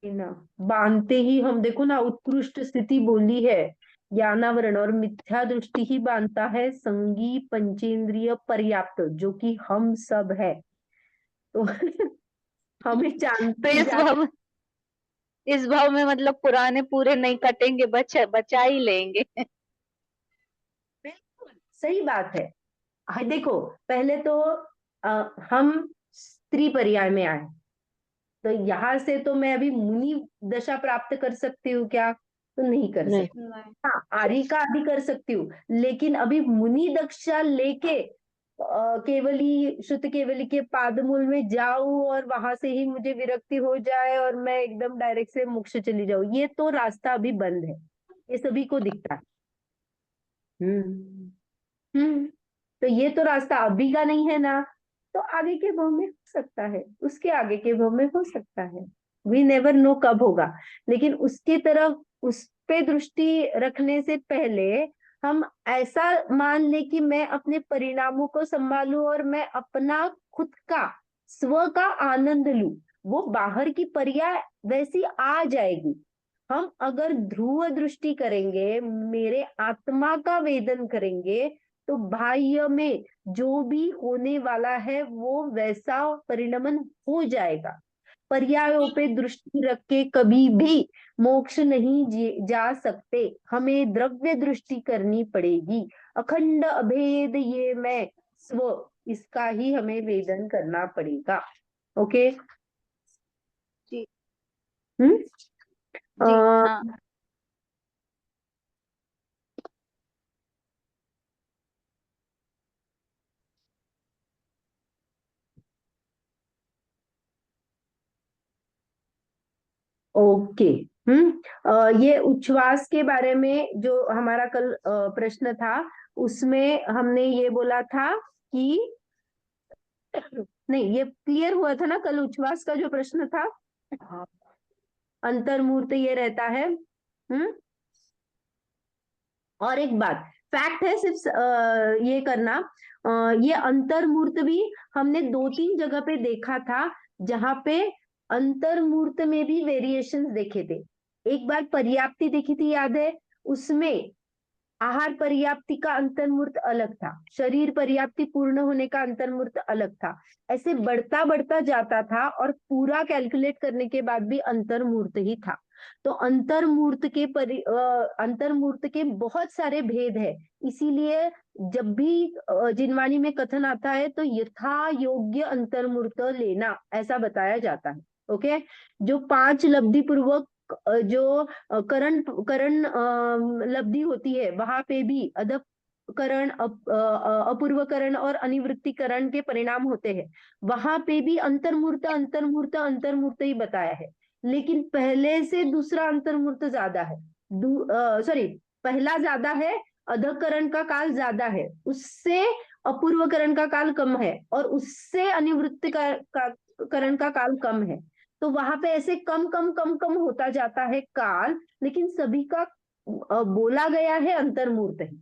ना बांधते ही हम देखो ना, उत्कृष्ट स्थिति बोली है, ज्ञानावरण और मिथ्या दृष्टि ही बांधता है संगी पंचेंद्रिय पर्याप्त, जो कि हम सब है। तो हमें तो जानते इस भाव में मतलब पुराने पूरे नहीं कटेंगे, बचा ही लेंगे। बिल्कुल सही बात है। हाँ, देखो पहले तो हम स्त्री पर्याय में आए, तो यहाँ से तो मैं अभी मुनि दशा प्राप्त कर सकती हूँ क्या? तो नहीं कर नहीं। सकती। हाँ, आर्य का आदि कर सकती हूँ, लेकिन अभी मुनि दक्षा लेके केवली शुद्ध केवली के पादमूल में जाऊं और वहां से ही मुझे विरक्ति हो जाए और मैं एकदम डायरेक्ट से मोक्ष चली जाऊं, ये तो रास्ता अभी बंद है, ये सभी को दिखता है। हम्म हम्म। तो ये तो रास्ता अभी का नहीं है ना, तो आगे के भाव में हो सकता है, उसके आगे के भाव में हो सकता है, वी नेवर नो कब होगा। लेकिन उसके तरफ उस पे दृष्टि रखने से पहले हम ऐसा मान ले कि मैं अपने परिणामों को संभालूं और मैं अपना खुद का स्व का आनंद लूं, वो बाहर की पर्याय वैसी आ जाएगी। हम अगर ध्रुव दृष्टि करेंगे, मेरे आत्मा का वेदन करेंगे, तो बाह्य में जो भी होने वाला है वो वैसा परिणमन हो जाएगा। पर्यायों पे दृष्टि रख के कभी भी मोक्ष नहीं जा सकते, हमें द्रव्य दृष्टि करनी पड़ेगी। अखंड अभेद ये मैं स्व, इसका ही हमें वेदन करना पड़ेगा। ओके। जी हम्म। जी हाँ। ओके। ये उच्छ्वास के बारे में जो हमारा कल प्रश्न था, उसमें हमने ये बोला था कि नहीं, ये क्लियर हुआ था ना कल, उच्छ्वास का जो प्रश्न था, अंतर्मूर्त ये रहता है। और एक बात फैक्ट है, सिर्फ ये करना, ये अंतर्मूर्त भी हमने 2-3 जगह पे देखा था, जहां पे अंतर्मूर्त में भी वेरिएशंस देखे थे। एक बार पर्याप्ति देखी थी, याद है? उसमें आहार पर्याप्ति का अंतर्मूर्त अलग था, शरीर पर्याप्ति पूर्ण होने का अंतर्मूर्त अलग था, ऐसे बढ़ता बढ़ता जाता था और पूरा कैलकुलेट करने के बाद भी अंतर्मूर्त ही था। तो अंतर्मूर्त के बहुत सारे भेद है, इसीलिए जब भी जिनवाणी में कथन आता है तो यथा योग्य अंतर्मूर्त लेना, ऐसा बताया जाता है। ओके। जो 5 लब्धि पूर्वक जो करण करण लब्धि होती है, वहां पे भी अदप करण, अपूर्व करण और अनिवृत्ति करण के परिणाम होते हैं, वहां पे भी अंतर्मूर्त अंतर्मूर्त अंतर्मूर्त ही बताया है। लेकिन पहले से दूसरा अंतर्मूर्त ज्यादा है, सॉरी, पहला ज्यादा है, अधकरण का काल ज्यादा है, उससे अपूर्वकरण का काल कम है, और उससे अनिवृत्ति करण का काल कम है। तो वहां पे ऐसे कम कम कम कम होता जाता है काल, लेकिन सभी का बोला गया है अंतर्मूर्त ही।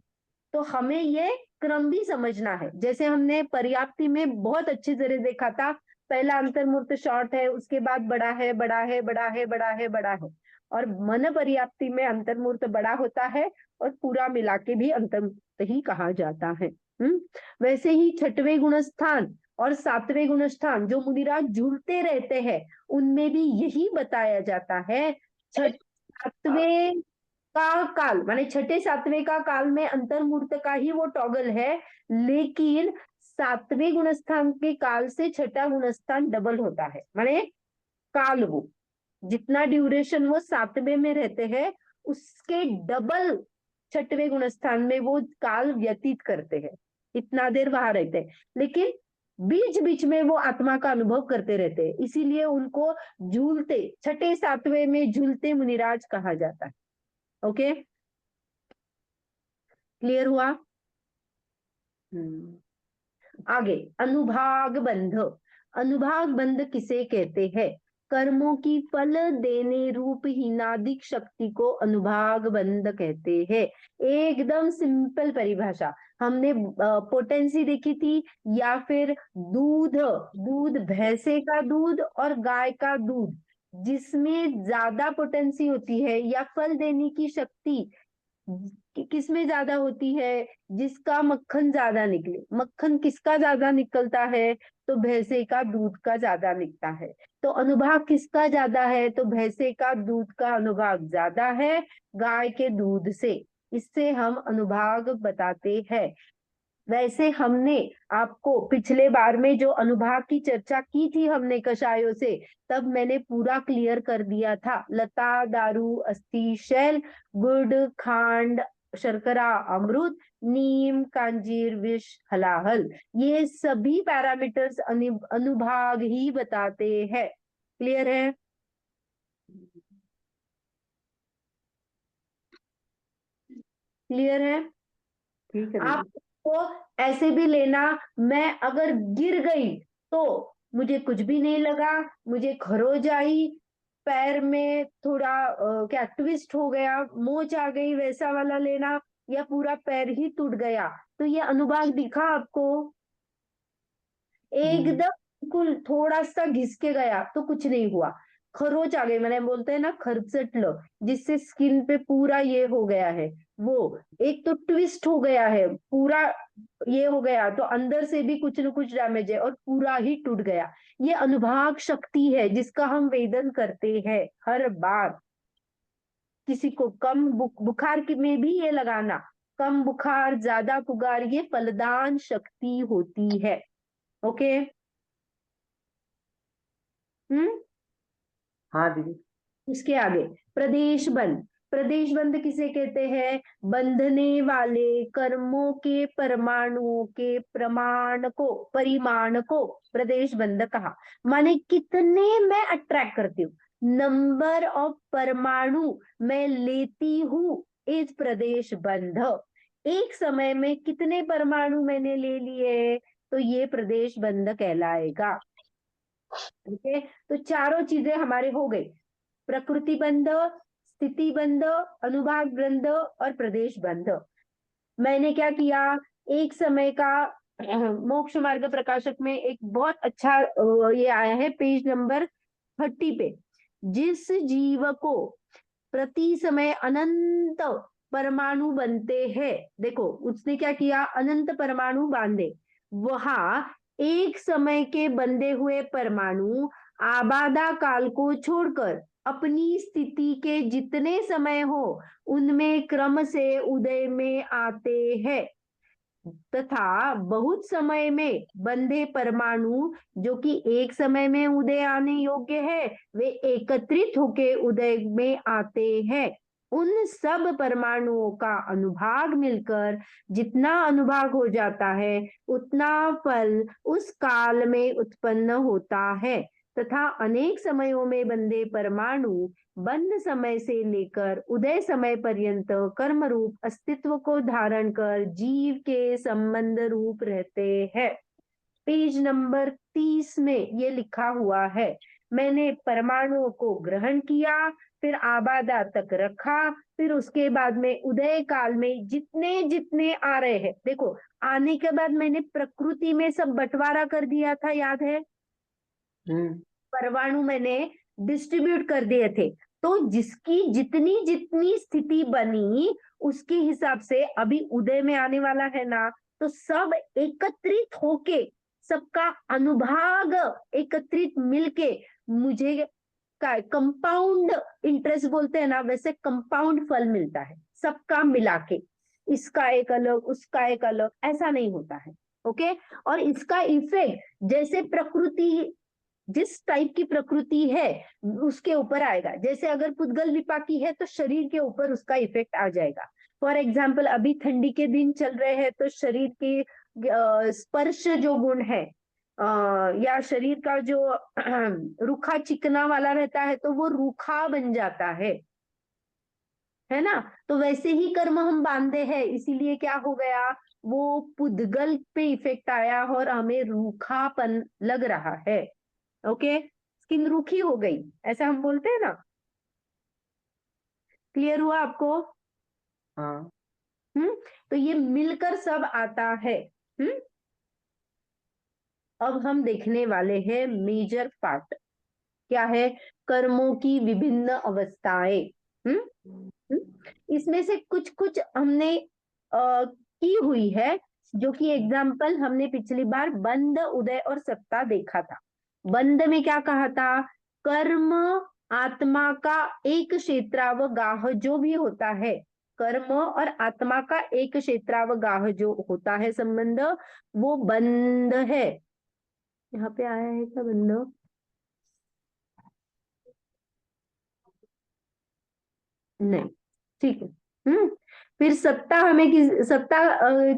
तो हमें ये क्रम भी समझना है, जैसे हमने पर्याप्ति में बहुत अच्छे तरह देखा था, पहला अंतर्मूर्त शॉर्ट है, उसके बाद बड़ा है, बड़ा है, बड़ा है, बड़ा है, बड़ा है, और मन पर्याप्ति में अंतर्मूर्त बड़ा होता है और पूरा मिला के भी अंतर्मूर्त ही कहा जाता है। वैसे ही 6वें गुणस्थान और 7वें गुणस्थान जो मुनिराज झूलते रहते हैं, उनमें भी यही बताया जाता है। 7वें का काल माने 6-7वें का काल में अंतर्मूर्त का ही वो टॉगल है, लेकिन 7वें गुणस्थान के काल से 6ठा गुणस्थान डबल होता है, माने काल वो जितना ड्यूरेशन वो 7वें में रहते हैं, उसके डबल 6ठवें गुणस्थान में वो काल व्यतीत करते हैं, इतना देर वहां रहते हैं, लेकिन बीच बीच में वो आत्मा का अनुभव करते रहते हैं, इसीलिए उनको झूलते 6-7वें में झूलते मुनिराज कहा जाता है। ओके, क्लियर हुआ? आगे अनुभाग बंध। अनुभाग बंध किसे कहते हैं? कर्मों की फल देने रूप हीनादिक शक्ति को अनुभाग बंध कहते हैं। एकदम सिंपल परिभाषा। हमने पोटेंसी देखी थी, या फिर दूध, दूध भैंसे का दूध और गाय का दूध, जिसमें ज्यादा पोटेंसी होती है या फल देने की शक्ति किसमें ज्यादा होती है? जिसका मक्खन ज्यादा निकले। मक्खन किसका ज्यादा निकलता है? तो भैंसे का दूध का ज्यादा निकलता है। तो अनुभाग किसका ज्यादा है? तो भैंसे का दूध का अनुभाग ज्यादा है गाय के दूध से। इससे हम अनुभाग बताते हैं। वैसे हमने आपको पिछले बार में जो अनुभाग की चर्चा की थी हमने कषायों से, तब मैंने पूरा क्लियर कर दिया था। लता, दारू, अस्थि, शैल, गुड़, खांड, शर्करा, अमृत, नीम, कांजीर, विष, हलाहल, ये सभी पैरामीटर्स अनुभाग ही बताते हैं। क्लियर है? क्लियर है? ठीक है दीदी। आपको ऐसे भी लेना, मैं अगर गिर गई तो मुझे कुछ भी नहीं लगा, मुझे खरोच आई, पैर में थोड़ा क्या ट्विस्ट हो गया, मोच आ गई, वैसा वाला लेना, या पूरा पैर ही टूट गया, तो ये अनुभाग दिखा आपको? एकदम बिल्कुल थोड़ा सा घिस के गया तो कुछ नहीं हुआ। खरोच आ गई, मैंने बोलते हैं ना खरचट लो, जिससे स्किन पे पूरा ये हो गया है, वो एक तो ट्विस्ट हो गया है पूरा, ये हो गया तो अंदर से भी कुछ न कुछ डैमेज है और पूरा ही टूट गया। ये अनुभाग शक्ति है जिसका हम वेदन करते हैं हर बार। किसी को कम बुखार में भी ये लगाना, कम बुखार ज्यादा पुकार, ये फलदान शक्ति होती है। ओके? हाँ दीदी। इसके आगे प्रदेश बंध। प्रदेश बंध किसे कहते हैं? बंधने वाले कर्मों के परमाणुओं के प्रमाण को, परिमाण को प्रदेश बंध कहा। माने कितने मैं अट्रैक्ट करती हूँ, नंबर ऑफ परमाणु मैं लेती हूँ इस प्रदेश बंध। एक समय में कितने परमाणु मैंने ले लिए तो ये प्रदेश बंध कहलाएगा। ठीक है? तो चारों चीजें हमारे हो गई, प्रकृति बंध, स्थिति बंध, अनुभाग बंध और प्रदेश बंध। मैंने क्या किया, एक समय का मोक्ष मार्ग प्रकाशक में एक बहुत अच्छा ये आया है पेज नंबर 30 पे, जिस जीव को प्रति समय अनंत परमाणु बनते हैं, देखो उसने क्या किया, अनंत परमाणु बांधे, वहां एक समय के बंधे हुए परमाणु आबादा काल को छोड़कर अपनी स्थिति के जितने समय हो उनमें क्रम से उदय में आते हैं, तथा बहुत समय में बंधे परमाणु जो कि एक समय में उदय आने योग्य है, वे एकत्रित होकर उदय में आते हैं। उन सब परमाणुओं का अनुभाग मिलकर जितना अनुभाग हो जाता है उतना फल उस काल में उत्पन्न होता है, तथा अनेक समयों में बंधे परमाणु बंध समय से लेकर उदय समय पर्यंत कर्म रूप अस्तित्व को धारण कर जीव के संबंध रूप रहते हैं। पेज नंबर 30 में ये लिखा हुआ है। मैंने परमाणुओं को ग्रहण किया, फिर आबादा तक रखा, फिर उसके बाद में उदय काल में जितने जितने आ रहे हैं, देखो आने के बाद मैंने प्रकृति में सब बंटवारा कर दिया था, याद है? परमाणु मैंने डिस्ट्रीब्यूट कर दिए थे, तो जिसकी जितनी जितनी स्थिति बनी उसके हिसाब से अभी उदय में आने वाला है ना, तो सब एकत्रित होके, सबका अनुभाग एकत्रित मिलके मुझे कंपाउंड इंटरेस्ट बोलते हैं ना, वैसे कंपाउंड फल मिलता है सबका मिला के। इसका एक अलग उसका एक अलग ऐसा नहीं होता है। ओके? और इसका इफेक्ट जैसे प्रकृति, जिस टाइप की प्रकृति है उसके ऊपर आएगा। जैसे अगर पुद्गल विपाकी है तो शरीर के ऊपर उसका इफेक्ट आ जाएगा। फॉर एग्जाम्पल अभी ठंडी के दिन चल रहे हैं तो शरीर के स्पर्श जो गुण है या शरीर का जो रूखा चिकना वाला रहता है तो वो रूखा बन जाता है है ना। तो वैसे ही कर्म हम बांधे हैं, इसीलिए क्या हो गया, वो पुद्गल पे इफेक्ट आया और हमें रूखापन लग रहा है। ओके, स्किन रूखी हो गई, ऐसा हम बोलते हैं ना। क्लियर हुआ आपको? हाँ। तो ये मिलकर सब आता है। अब हम देखने वाले हैं मेजर पार्ट, क्या है, कर्मों की विभिन्न अवस्थाएं। इसमें से कुछ कुछ हमने की हुई है, जो कि एग्जाम्पल हमने पिछली बार बंध, उदय और सत्ता देखा था। बंध में क्या कहा था, कर्म आत्मा का एक क्षेत्रावगाह जो भी होता है, कर्म और आत्मा का एक क्षेत्रावगाह जो होता है संबंध, वो बंध है। यहाँ पे आया है क्या बंध? नहीं, ठीक है। फिर सत्ता हमें सत्ता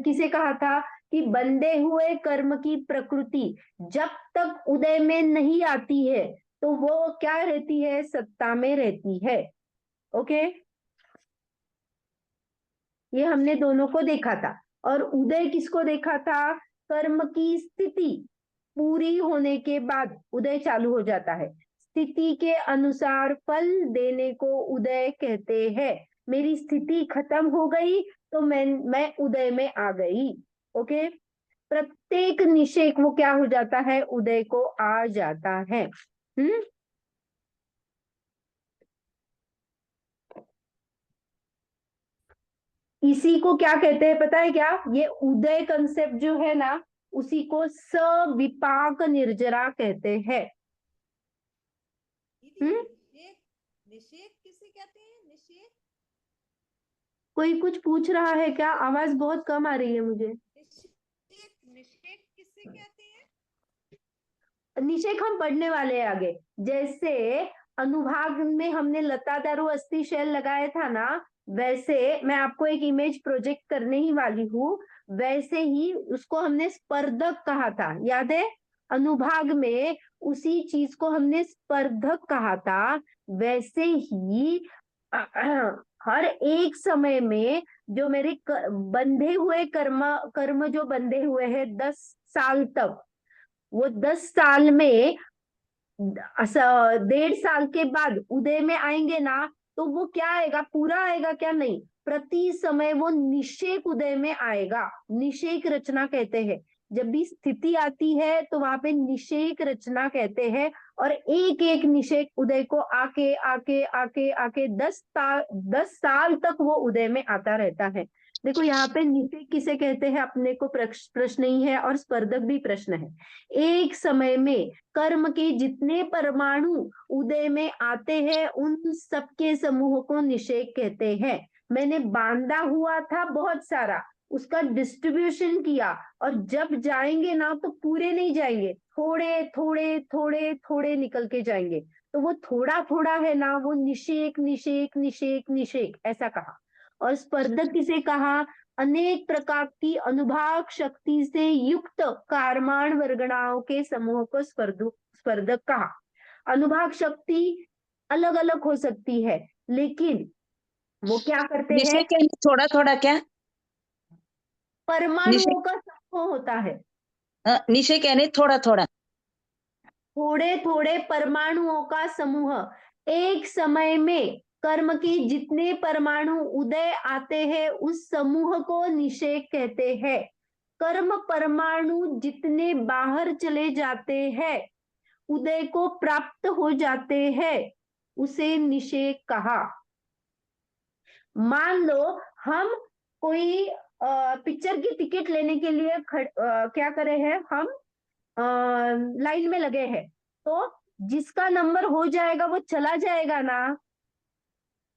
किसे कहा था कि बंधे हुए कर्म की प्रकृति जब तक उदय में नहीं आती है तो वो क्या रहती है, सत्ता में रहती है। ओके, ये हमने दोनों को देखा था। और उदय किसको देखा था, कर्म की स्थिति पूरी होने के बाद उदय चालू हो जाता है। स्थिति के अनुसार फल देने को उदय कहते हैं। मेरी स्थिति खत्म हो गई तो मैं उदय में आ गई। ओके, प्रत्येक निषेक वो क्या हो जाता है, उदय को आ जाता है। इसी को क्या कहते हैं पता है क्या, ये उदय कंसेप्ट जो है ना, उसी को सविपाक निर्जरा कहते हैं। निषेक किसे कहते हैं? निषेक, कोई कुछ पूछ रहा है क्या? आवाज बहुत कम आ रही है मुझे। निषेक किसे कहते हैं? निषेक हम पढ़ने वाले हैं आगे। जैसे अनुभाग में हमने लता दारू अस्थि शैल लगाया था ना, वैसे मैं आपको एक इमेज प्रोजेक्ट करने ही वाली हूँ। वैसे ही उसको हमने स्पर्धक कहा था, याद है? अनुभाग में उसी चीज को हमने स्पर्धक कहा था। वैसे ही हर एक समय में जो मेरे बंधे हुए कर्म जो बंधे हुए हैं 10 साल तक, वो 10 साल में 1.5 साल के बाद उदय में आएंगे ना, तो वो क्या आएगा, पूरा आएगा क्या, नहीं, प्रति समय वो निषेक उदय में आएगा। निषेक रचना कहते हैं। जब भी स्थिति आती है तो वहां पे निषेक रचना कहते हैं। और एक एक निषेक उदय को आके आके आके आके 10 साल तक वो उदय में आता रहता है। देखो यहाँ पे निषेक किसे कहते हैं, अपने को प्रश्न ही है और स्पर्धक भी प्रश्न है। एक समय में कर्म के जितने परमाणु उदय में आते हैं उन सबके समूह को निषेक कहते हैं। मैंने बांधा हुआ था बहुत सारा, उसका डिस्ट्रीब्यूशन किया, और जब जाएंगे ना तो पूरे नहीं जाएंगे, थोड़े थोड़े थोड़े थोड़े निकल के जाएंगे। तो वो थोड़ा थोड़ा है ना, वो निषेक निषेक निषेक निषेक ऐसा कहा। और स्पर्धक किसे कहा, अनेक प्रकार की अनुभाग शक्ति से युक्त कारमान वर्गणाओं के समूह को स्पर्धक कहा। अनुभाग शक्ति अलग अलग हो सकती है, लेकिन वो क्या करते हैं, निषेक यानी थोड़ा थोड़ा क्या? परमाणुओं का समूह होता है। निषेक यानी थोड़ा थोड़ा। थोड़े थोड़े परमाणुओं का समूह। एक समय में कर्म की जितने परमाणु उदय आते हैं उस समूह को निषेक कहते हैं। कर्म परमाणु जितने बाहर चले जाते हैं, उदय को प्राप्त हो जाते हैं, उसे निषेक कहा। मान लो हम कोई पिक्चर की टिकट लेने के लिए क्या करे हैं हम, लाइन में लगे हैं, तो जिसका नंबर हो जाएगा वो चला जाएगा ना,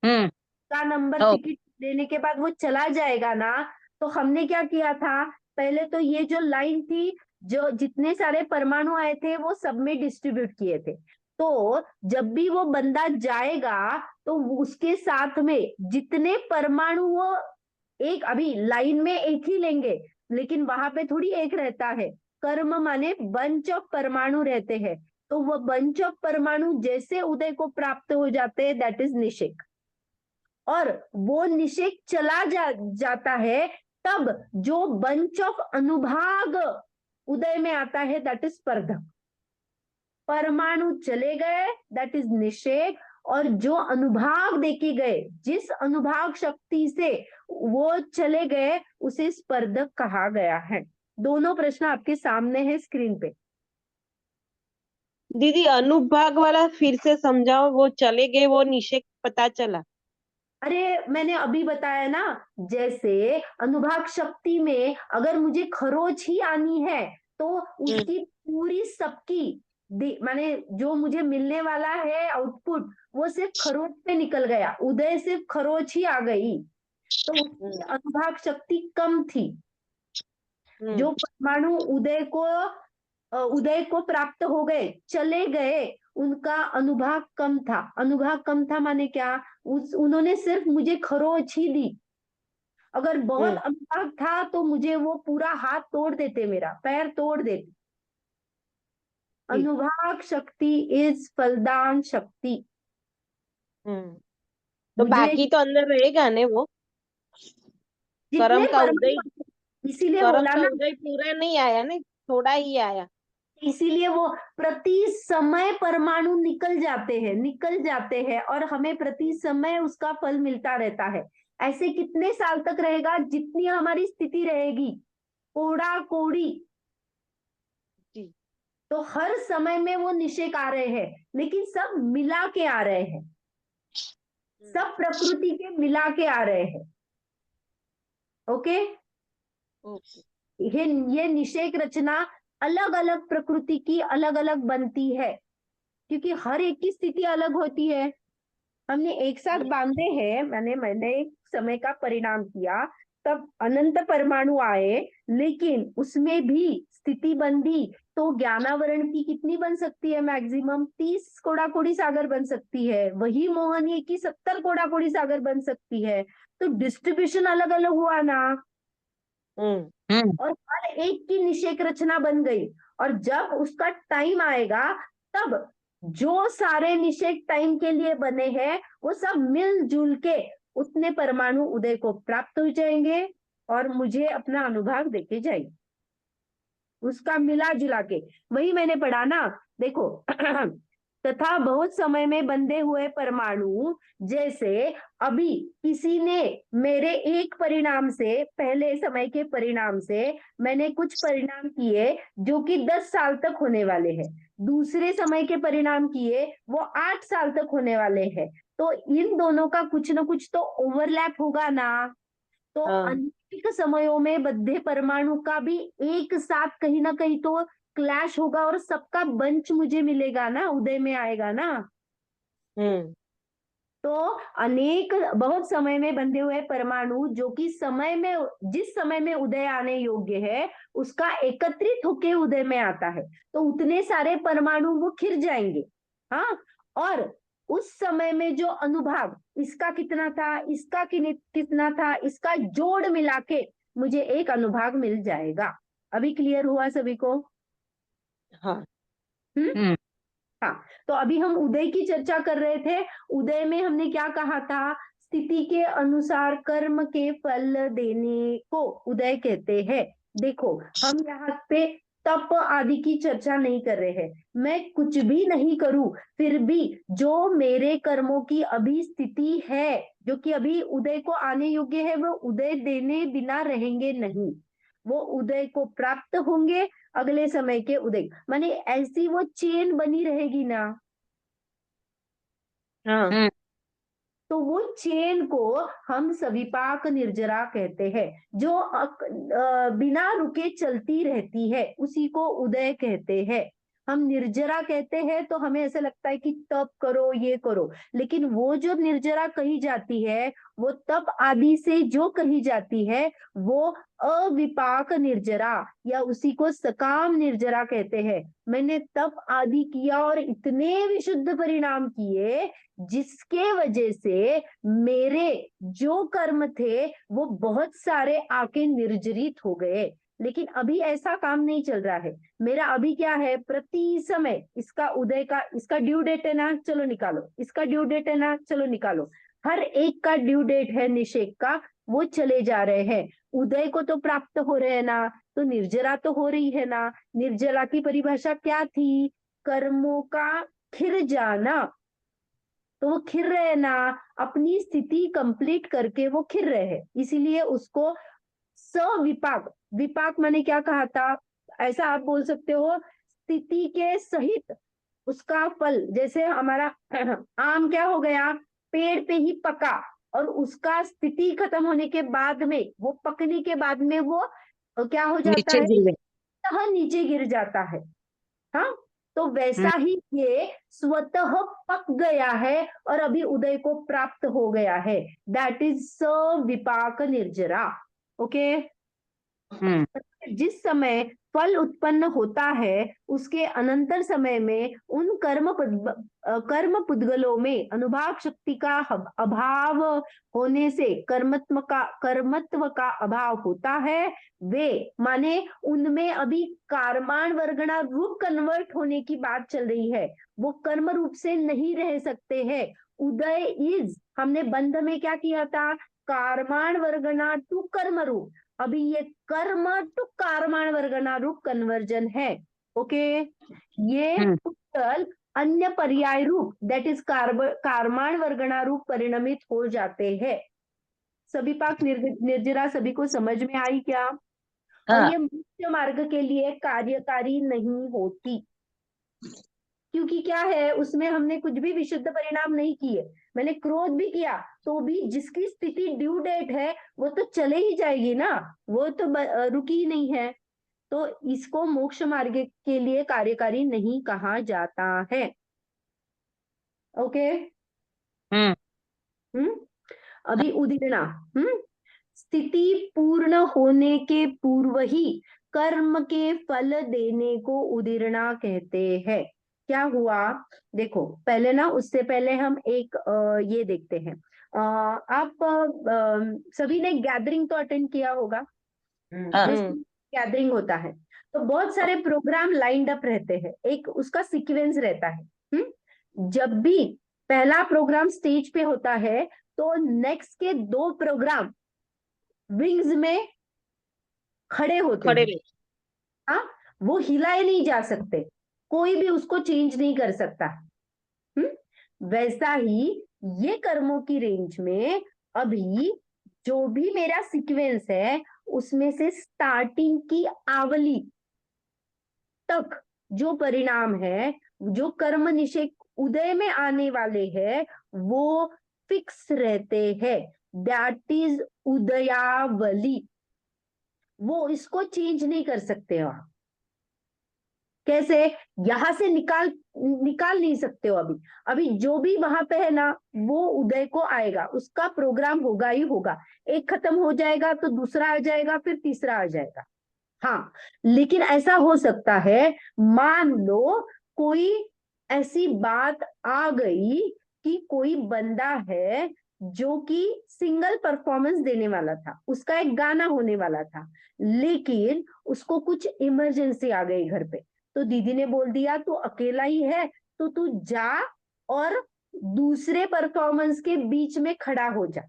का नंबर टिकट लेने के बाद वो चला जाएगा ना। तो हमने क्या किया था, पहले तो ये जो लाइन थी, जो जितने सारे परमाणु आए थे वो सब में डिस्ट्रीब्यूट किए थे। तो जब भी वो बंदा जाएगा तो उसके साथ में जितने परमाणु वो, एक अभी लाइन में एक ही लेंगे, लेकिन वहां पे थोड़ी एक रहता है, कर्म माने बंच ऑफ परमाणु रहते हैं। तो वो बंच ऑफ परमाणु जैसे उदय को प्राप्त हो जाते हैं, दैट इज निषेक। और वो निषेक चला जाता है, तब जो बंच ऑफ अनुभाग उदय में आता है, दैट इज स्पर्धक। परमाणु चले गए, दैट इज निषेक, और जो अनुभाग देखे गए, जिस अनुभाग शक्ति से वो चले गए, उसे स्पर्धक कहा गया है। दोनों प्रश्न आपके सामने है स्क्रीन पे। दीदी अनुभाग वाला फिर से समझाओ, वो चले गए, वो निषेक पता चला। अरे मैंने अभी बताया ना, जैसे अनुभाग शक्ति में अगर मुझे खरोच ही आनी है तो उसकी पूरी सबकी माने जो मुझे मिलने वाला है आउटपुट, वो सिर्फ खरोच पे निकल गया, उदय सिर्फ खरोच ही आ गई, तो उसकी अनुभाग शक्ति कम थी। जो परमाणु उदय को प्राप्त हो गए, चले गए, उनका अनुभाग कम था। अनुभाग कम था माने क्या, उन्होंने सिर्फ मुझे खरोच ही दी। अगर बहुत अनुभाग था तो मुझे वो पूरा हाथ तोड़ देते, मेरा पैर तोड़ देते। अनुभाग शक्ति इज फलदान शक्ति। तो बाकी तो अंदर रहेगा ने वो कर्म का उदय, इसीलिए कर्म बोला का ना, उदय पूरा नहीं आया ने, थोड़ा ही आया। इसीलिए वो प्रति समय परमाणु निकल जाते हैं और हमें प्रति समय उसका फल मिलता रहता है। ऐसे कितने साल तक रहेगा, जितनी हमारी स्थिति रहेगी, कोड़ा कोड़ी। तो हर समय में वो निषेक आ रहे हैं, लेकिन सब मिला के आ रहे हैं, सब प्रकृति के मिला के आ रहे हैं। ओके, ये निषेक रचना अलग अलग प्रकृति की अलग अलग बनती है, क्योंकि हर एक की स्थिति अलग होती है। हमने एक साथ बांधे हैं, मैंने एक समय का परिणाम किया, तब अनंत परमाणु आए, लेकिन उसमें भी स्थिति बंधी, तो ज्ञानावरण की कितनी बन सकती है, मैक्सिमम 30 कोड़ा-कोड़ी सागर बन सकती है। वही मोहनीय की 70 कोड़ा-कोड़ी सागर बन सकती है। तो डिस्ट्रीब्यूशन अलग अलग हुआ ना, और हर एक की निषेक रचना बन गई। और जब उसका टाइम आएगा, तब जो सारे निषेक टाइम के लिए बने हैं, वो सब मिलजुल के उतने परमाणु उदय को प्राप्त हो जाएंगे और मुझे अपना अनुभाग देके जाएंगे, उसका मिला जुला के। वही मैंने पढ़ा ना, देखो तथा बहुत समय में बंधे हुए परमाणु, जैसे अभी किसी ने मेरे एक परिणाम से, पहले समय के परिणाम से मैंने कुछ परिणाम किए जो कि 10 साल तक होने वाले हैं, दूसरे समय के परिणाम किए वो 8 साल तक होने वाले हैं, तो इन दोनों का कुछ ना कुछ तो ओवरलैप होगा ना। तो अनेक समयों में बद्धे परमाणु का भी एक साथ कहीं ना कहीं तो क्लैश होगा, और सबका बंच मुझे मिलेगा ना, उदय में आएगा ना। तो अनेक बहुत समय में बंधे हुए परमाणु, जो कि समय में, जिस समय में उदय आने योग्य है, उसका एकत्रित होके उदय में आता है, तो उतने सारे परमाणु वो खिर जाएंगे। हाँ, और उस समय में जो अनुभाग, इसका कितना था, इसका कितना था, इसका जोड़ मिला के मुझे एक अनुभाग मिल जाएगा। अभी क्लियर हुआ सभी को? हाँ। हाँ, तो अभी हम उदय की चर्चा कर रहे थे। उदय में हमने क्या कहा था, स्थिति के अनुसार कर्म के फल देने को उदय कहते हैं। देखो, हम यहाँ पे तप आदि की चर्चा नहीं कर रहे हैं। मैं कुछ भी नहीं करूं, फिर भी जो मेरे कर्मों की अभी स्थिति है, जो कि अभी उदय को आने योग्य है, वो उदय देने बिना रहेंगे नहीं, वो उदय को प्राप्त होंगे, अगले समय के उदय, माने ऐसी वो चेन बनी रहेगी ना। हाँ। तो वो चेन को हम सविपाक निर्जरा कहते हैं, जो बिना रुके चलती रहती है, उसी को उदय कहते हैं। हम निर्जरा कहते हैं तो हमें ऐसा लगता है कि तप करो, ये करो, लेकिन वो जो निर्जरा कही जाती है, वो तप आदि से जो कही जाती है, वो अविपाक निर्जरा या उसी को सकाम निर्जरा कहते हैं। मैंने तप आदि किया और इतने विशुद्ध परिणाम किए, जिसके वजह से मेरे जो कर्म थे वो बहुत सारे आके निर्जरित हो गए। लेकिन अभी ऐसा काम नहीं चल रहा है। मेरा अभी क्या है, प्रति समय इसका उदय का, इसका ड्यू डेट है ना, चलो निकालो, इसका ड्यू डेट है ना, चलो निकालो। हर एक का ड्यू डेट है निषेक का, वो चले जा रहे हैं। उदय को तो प्राप्त हो रहे हैं ना, तो निर्जरा तो हो रही है ना। निर्जरा की परिभाषा क्या थी? कर्मों का खिर जाना। तो वो खिर रहे ना, अपनी स्थिति कंप्लीट करके वो खिर रहे हैं, इसीलिए उसको सविपाक, विपाक मैंने क्या कहा था, ऐसा आप बोल सकते हो, स्थिति के सहित उसका फल। जैसे हमारा आम क्या हो गया, पेड़ पे ही पका, और उसका स्थिति खत्म होने के बाद में, वो पकने के बाद में वो क्या हो जाता नीचे है, गिर गए। नीचे गिर जाता है। हाँ, तो वैसा ही ये स्वतः पक गया है और अभी उदय को प्राप्त हो गया है। दैट इज सविपाक निर्जरा। ओके। जिस समय फल उत्पन्न होता है उसके अनंतर समय में उन कर्म पुद्गलों में अनुभाव शक्ति का अभाव होने से कर्मत्व का अभाव होता है। वे माने उनमें अभी कार्माण वर्गणा रूप कन्वर्ट होने की बात चल रही है, वो कर्म रूप से नहीं रह सकते हैं। उदय इज, हमने बंध में क्या किया था, कार्माण वर्गणा टू कर्म रूप, अभी ये कर्म टू कार्माण वर्गणा रूप कन्वर्जन है। ओके। ये पुद्गल अन्य पर्याय रूप दैट इज कार्माण वर्गणा रूप परिणमित हो जाते हैं। सभी पाक निर्जरा सभी को समझ में आई क्या? और ये मुख्य मार्ग के लिए कार्यकारी नहीं होती, क्योंकि क्या है, उसमें हमने कुछ भी विशुद्ध परिणाम नहीं किए। मैंने क्रोध भी किया तो भी जिसकी स्थिति ड्यू डेट है वो तो चले ही जाएगी ना, वो तो रुकी ही नहीं है। तो इसको मोक्ष मार्ग के लिए कार्यकारी नहीं कहा जाता है। ओके। अभी उदीर्णा, स्थिति पूर्ण होने के पूर्व ही कर्म के फल देने को उदीर्णा कहते हैं। क्या हुआ, देखो पहले ना, उससे पहले हम एक ये देखते हैं। आप सभी ने गैदरिंग तो अटेंड किया होगा। गैदरिंग होता है तो बहुत सारे प्रोग्राम लाइंड अप रहते हैं, एक उसका सीक्वेंस रहता है। जब भी पहला प्रोग्राम स्टेज पे होता है तो नेक्स्ट के 2 प्रोग्राम विंग्स में खड़े होते हैं। हाँ, वो हिलाए नहीं जा सकते, कोई भी उसको चेंज नहीं कर सकता। वैसा ही ये कर्मों की रेंज में अभी जो भी मेरा सीक्वेंस है उसमें से स्टार्टिंग की आवली तक जो परिणाम है, जो कर्म निषेक उदय में आने वाले हैं, वो फिक्स रहते हैं। दैट इज उदयावली, वो इसको चेंज नहीं कर सकते हो आप। कैसे? यहां से निकाल नहीं सकते हो। अभी जो भी वहां पे है ना, वो उदय को आएगा, उसका प्रोग्राम होगा ही होगा। एक खत्म हो जाएगा तो दूसरा आ जाएगा, फिर तीसरा आ जाएगा। हाँ, लेकिन ऐसा हो सकता है, मान लो कोई ऐसी बात आ गई कि कोई बंदा है जो कि सिंगल परफॉर्मेंस देने वाला था, उसका एक गाना होने वाला था, लेकिन उसको कुछ इमरजेंसी आ गई घर पे, तो दीदी ने बोल दिया तू अकेला ही है तो तू जा और दूसरे परफॉर्मेंस के बीच में खड़ा हो जा।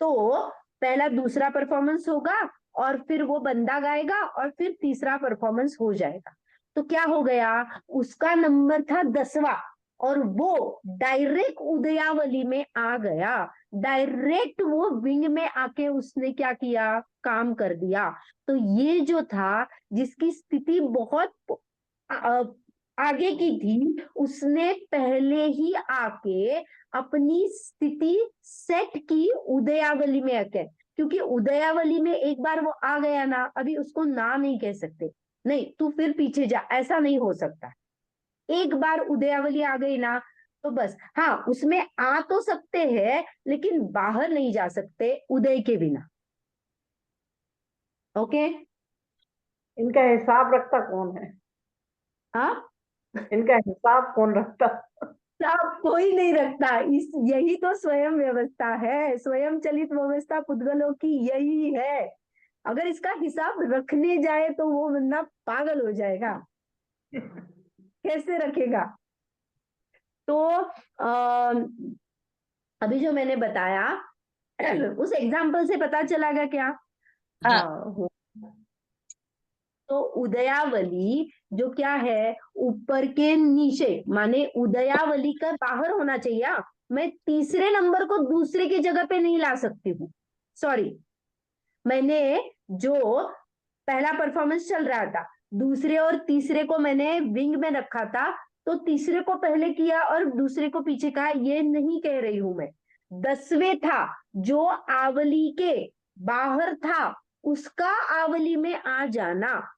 तो पहला दूसरा परफॉर्मेंस होगा और फिर वो बंदा गाएगा और फिर तीसरा परफॉर्मेंस हो जाएगा। तो क्या हो गया, उसका नंबर था 10वां और वो डायरेक्ट उदयावली में आ गया, डायरेक्ट वो विंग में आके उसने क्या किया, काम कर दिया। तो ये जो था, जिसकी स्थिति बहुत आगे की थी, उसने पहले ही आके अपनी स्थिति सेट की उदयावली में आके, क्योंकि उदयावली में एक बार वो आ गया ना, अभी उसको ना नहीं कह सकते, नहीं तू फिर पीछे जा, ऐसा नहीं हो सकता। एक बार उदयावली आ गई ना तो बस। हाँ, उसमें आ तो सकते हैं लेकिन बाहर नहीं जा सकते उदय के बिना। ओके। इनका हिसाब रखता कौन है? हाँ, इनका हिसाब कौन रखता? सब कोई नहीं रखता। यही तो स्वयं व्यवस्था है, स्वयं चलित व्यवस्था पुद्गलों की यही है। अगर इसका हिसाब रखने जाए तो वो बंदा पागल हो जाएगा, कैसे रखेगा? तो अभी जो मैंने बताया उस एग्जाम्पल से पता चला क्या? हाँ। तो उदयावली जो क्या है, ऊपर के नीचे, माने उदयावली का बाहर होना चाहिए। मैं तीसरे नंबर को दूसरे की जगह पे नहीं ला सकती हूँ, सॉरी। मैंने जो पहला परफॉर्मेंस चल रहा था, दूसरे और तीसरे को मैंने विंग में रखा था, तो तीसरे को पहले किया और दूसरे को पीछे कहा, ये नहीं कह रही हूं मैं। 10वें था जो आवली के बाहर था, उसका आवली में आ जाना।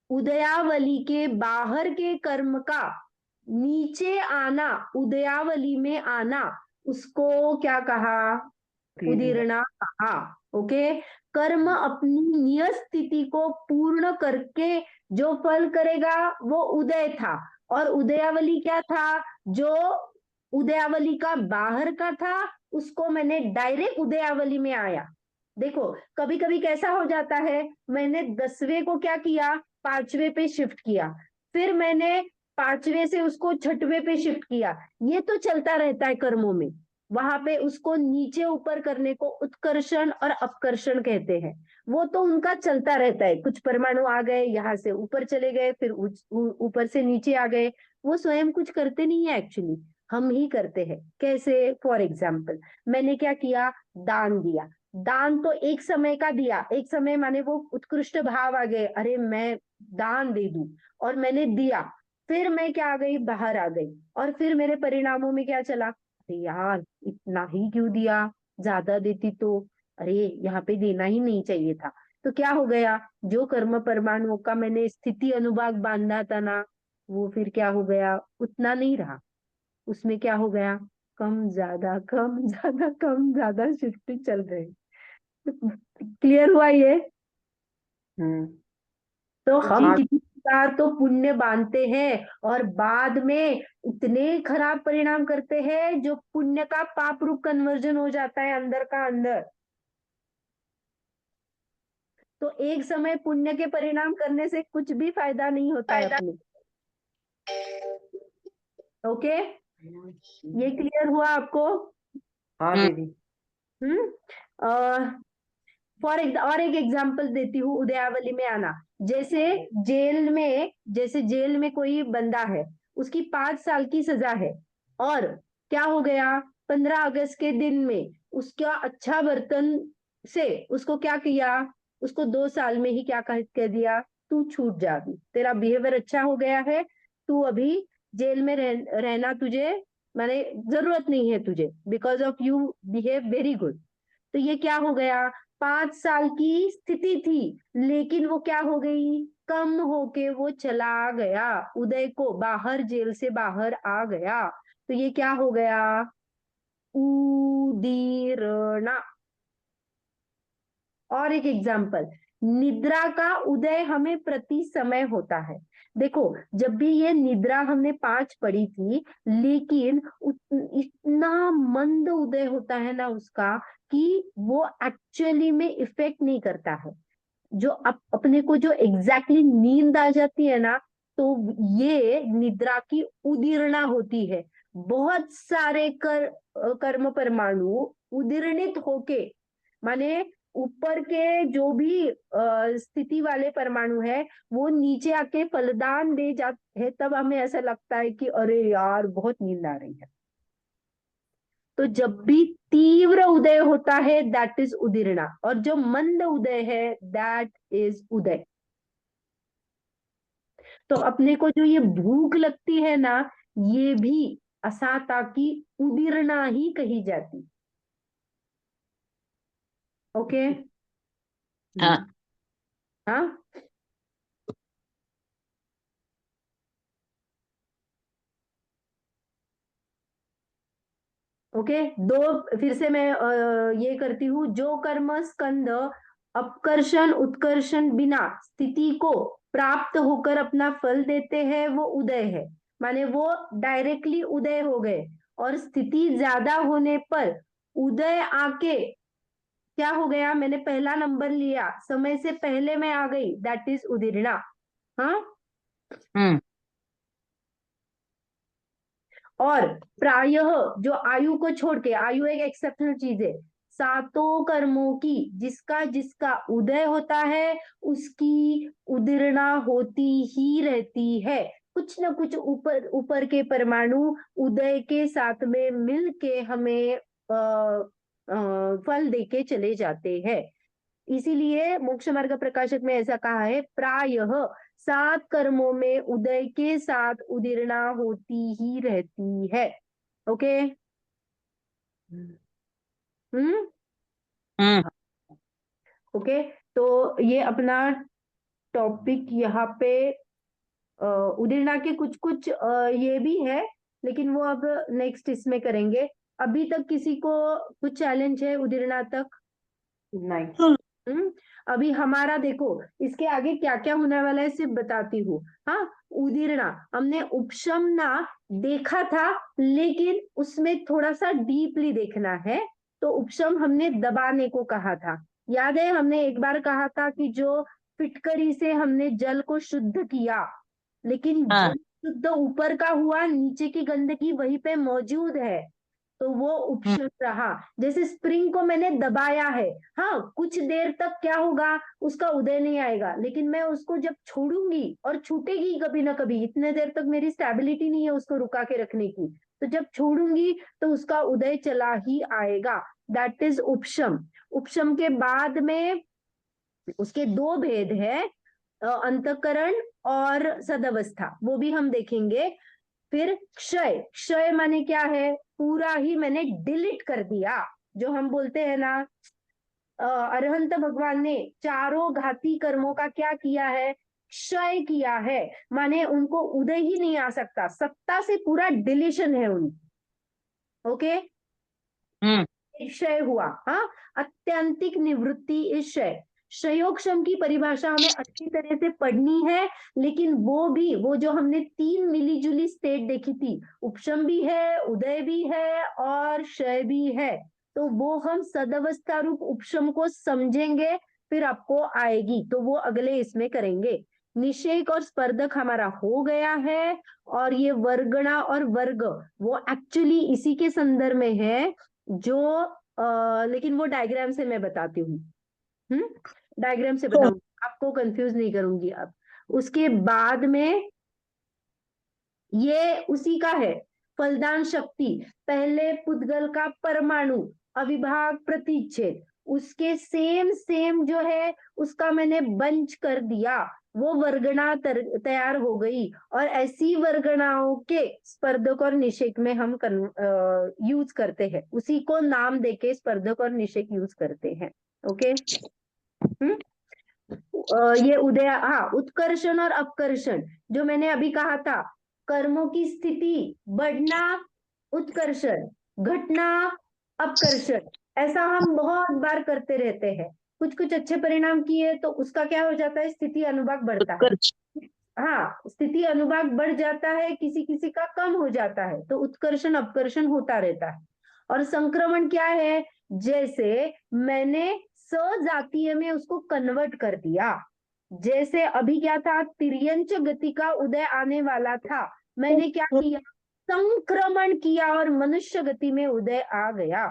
उदयावली के बाहर के कर्म का नीचे आना, उदयावली में आना, उसको क्या कहा? उदीरना कहा। ओके। कर्म अपनी नियत स्थिति को पूर्ण करके जो फल करेगा वो उदय था, और उदयावली क्या था? जो उदयावली का बाहर का था, उसको मैंने डायरेक्ट उदयावली में आया। देखो कभी कभी कैसा हो जाता है, मैंने 10वें को क्या किया, 5वें पे शिफ्ट किया, फिर मैंने 5वें से उसको 6वें पे शिफ्ट किया। ये तो चलता रहता है कर्मों में। वहां पे उसको नीचे ऊपर करने को उत्कर्षण और अपकर्षण कहते हैं। वो तो उनका चलता रहता है, कुछ परमाणु आ गए, यहाँ से ऊपर चले गए, फिर ऊपर से नीचे आ गए। वो स्वयं कुछ करते नहीं है एक्चुअली, हम ही करते हैं। कैसे? फॉर एग्जाम्पल, मैंने क्या किया? दान दिया। दान तो एक समय का दिया, एक समय माने वो उत्कृष्ट भाव आ गए, अरे मैं दान दे दूं, और मैंने दिया। फिर मैं क्या आ गई? बाहर आ गई, और फिर मेरे परिणामों में क्या चला? अरे यार इतना ही क्यों दिया, ज्यादा देती तो, अरे यहाँ पे देना ही नहीं चाहिए था। तो क्या हो गया? जो कर्म परमाणुओं का मैंने स्थिति अनुभाग बांधा था ना, वो फिर क्या हो गया? उतना नहीं रहा। उसमें क्या हो गया? कम ज्यादा कम ज्यादा कम ज्यादा शिफ्ट चल रहे। क्लियर हुआ ये? हम्म। तो हम हाँ कितनी बार तो पुण्य बांधते हैं और बाद में इतने खराब परिणाम करते हैं, जो पुण्य का पाप रूप कन्वर्जन हो जाता है अंदर का अंदर। तो एक समय पुण्य के परिणाम करने से कुछ भी फायदा नहीं होता है अपने। ओके, ये क्लियर हुआ आपको? हाँ दीदी। फॉर और एक एग्जांपल देती हूँ उदयावली में आना। जैसे जेल में कोई बंदा है, उसकी 5 साल की सजा है, और क्या हो गया? 15 अगस्त के दिन में उसका अच्छा बर्तन से उसको क्या किया? उसको 2 साल में ही क्या कह दिया? तू छूट जा, अभी तेरा बिहेवियर अच्छा हो गया है, तू अभी जेल में रहना तुझे माने जरूरत नहीं है तुझे, because of you behave very good. तो ये क्या हो गया? 5 साल की स्थिति थी, लेकिन वो क्या हो गई? कम होके वो चला गया, उदय को बाहर, जेल से बाहर आ गया। तो ये क्या हो गया? उदीरना। और एक एग्जाम्पल, निद्रा का उदय हमें प्रति समय होता है। देखो जब भी ये निद्रा हमने 5 पढ़ी थी, लेकिन इतना मंद उदय होता है ना उसका, कि वो एक्चुअली में इफेक्ट नहीं करता है। जो अपने को जो एग्जैक्टली नींद आ जाती है ना, तो ये निद्रा की उदीर्णा होती है। बहुत सारे कर्म परमाणु उदीर्णित होके, माने ऊपर के जो भी स्थिति वाले परमाणु है, वो नीचे आके फलदान दे जाते हैं। तब हमें ऐसा लगता है कि अरे यार बहुत नींद आ रही है। तो जब भी तीव्र उदय होता है दैट इज उदीर्णा, और जो मंद उदय है दैट इज उदय। तो अपने को जो ये भूख लगती है ना, ये भी असाता की उदीर्णा ही कही जाती। ओके। हाँ। हाँ, ओके। फिर से मैं ये करती हूँ, जो कर्म स्कंद अपकर्षण उत्कर्षण बिना स्थिति को प्राप्त होकर अपना फल देते हैं, वो उदय है। माने वो डायरेक्टली उदय हो गए, और स्थिति ज्यादा होने पर उदय आके क्या हो गया? मैंने पहला नंबर लिया, समय से पहले मैं आ गई, दैट इज उदीर्णा। हाँ। हम्म। और प्रायः जो आयु को छोड़ के, आयु एक एक्सेप्शनल चीज है, सातों कर्मों की जिसका जिसका उदय होता है उसकी उदीर्णा होती ही रहती है। कुछ न कुछ ऊपर ऊपर के परमाणु उदय के साथ में मिल के हमें फल देके चले जाते हैं। इसीलिए मोक्ष मार्ग प्रकाशक में ऐसा कहा है, प्रायः 7 कर्मों में उदय के साथ उदीर्णा होती ही रहती है। ओके। हम्म ओके, तो ये अपना टॉपिक यहाँ पे उदीर्णा के कुछ कुछ ये भी है, लेकिन वो अब नेक्स्ट इसमें करेंगे। अभी तक किसी को कुछ चैलेंज है उदीर्णा तक? नहीं। अभी हमारा देखो इसके आगे क्या क्या होने वाला है सिर्फ बताती हूँ। हाँ, उदीर्णा हमने उपशमना देखा था, लेकिन उसमें थोड़ा सा डीपली देखना है। तो उपशम हमने दबाने को कहा था, याद है? हमने एक बार कहा था कि जो फिटकरी से हमने जल को शुद्ध किया, लेकिन हाँ जल शुद्ध ऊपर का हुआ, नीचे की गंदगी वहीं पे मौजूद है, तो वो उपशम रहा। जैसे स्प्रिंग को मैंने दबाया है, हाँ, कुछ देर तक क्या होगा, उसका उदय नहीं आएगा, लेकिन मैं उसको जब छोड़ूंगी, और छूटेगी कभी ना कभी, इतने देर तक मेरी स्टेबिलिटी नहीं है उसको रुका के रखने की, तो जब छोड़ूंगी तो उसका उदय चला ही आएगा। That is उपशम। उपशम के बाद में उसके 2 भेद है, अंतःकरण और सदवस्था, वो भी हम देखेंगे। फिर क्षय, क्षय माने क्या है, पूरा ही मैंने डिलीट कर दिया। जो हम बोलते हैं ना, अरहंत भगवान ने चारों घाती कर्मों का क्या किया है, क्षय किया है, माने उनको उदय ही नहीं आ सकता, सत्ता से पूरा डिलीशन है उनकी। ओके, हम्म क्षय हुआ। हाँ, अत्यंतिक निवृत्ति इस क्षय। क्षयोक्षम की परिभाषा हमें अच्छी तरह से पढ़नी है, लेकिन वो जो हमने 3 मिलीजुली स्टेट देखी थी, उपशम भी है, उदय भी है और क्षय भी है, तो वो हम सदवस्था रूप उपशम को समझेंगे, फिर आपको आएगी, तो वो अगले इसमें करेंगे। निषेक और स्पर्धक हमारा हो गया है, और ये वर्गणा और वर्ग वो एक्चुअली इसी के संदर्भ में है, जो लेकिन वो डायग्राम से मैं बताती हूँ। डायग्राम से बताऊंगी, आपको कंफ्यूज नहीं करूंगी अब। उसके बाद में ये उसी का है, फलदान शक्ति। पहले पुद्गल का परमाणु अविभाग प्रतिच्छेद, उसके सेम जो है उसका मैंने बंच कर दिया, वो वर्गणा तैयार हो गई, और ऐसी वर्गणाओं के स्पर्धक और निषेक में हम यूज करते हैं, उसी को नाम देके स्पर्धक और निषेक यूज करते हैं। ओके। ये उदय, हाँ, उत्कर्षण और अपकर्षण, जो मैंने अभी कहा था, कर्मों की स्थिति बढ़ना उत्कर्षण, घटना अपकर्षण, ऐसा हम बहुत बार करते रहते हैं। कुछ कुछ अच्छे परिणाम किए तो उसका क्या हो जाता है, स्थिति अनुभाग बढ़ता है। हाँ, स्थिति अनुभाग बढ़ जाता है, किसी किसी का कम हो जाता है, तो उत्कर्षण अपकर्षण होता रहता है। और संक्रमण क्या है, जैसे मैंने सजातीय में उसको कन्वर्ट कर दिया, जैसे अभी क्या था, तिर्यंच गति का उदय आने वाला था, मैंने क्या किया, संक्रमण किया और मनुष्य गति में उदय आ गया।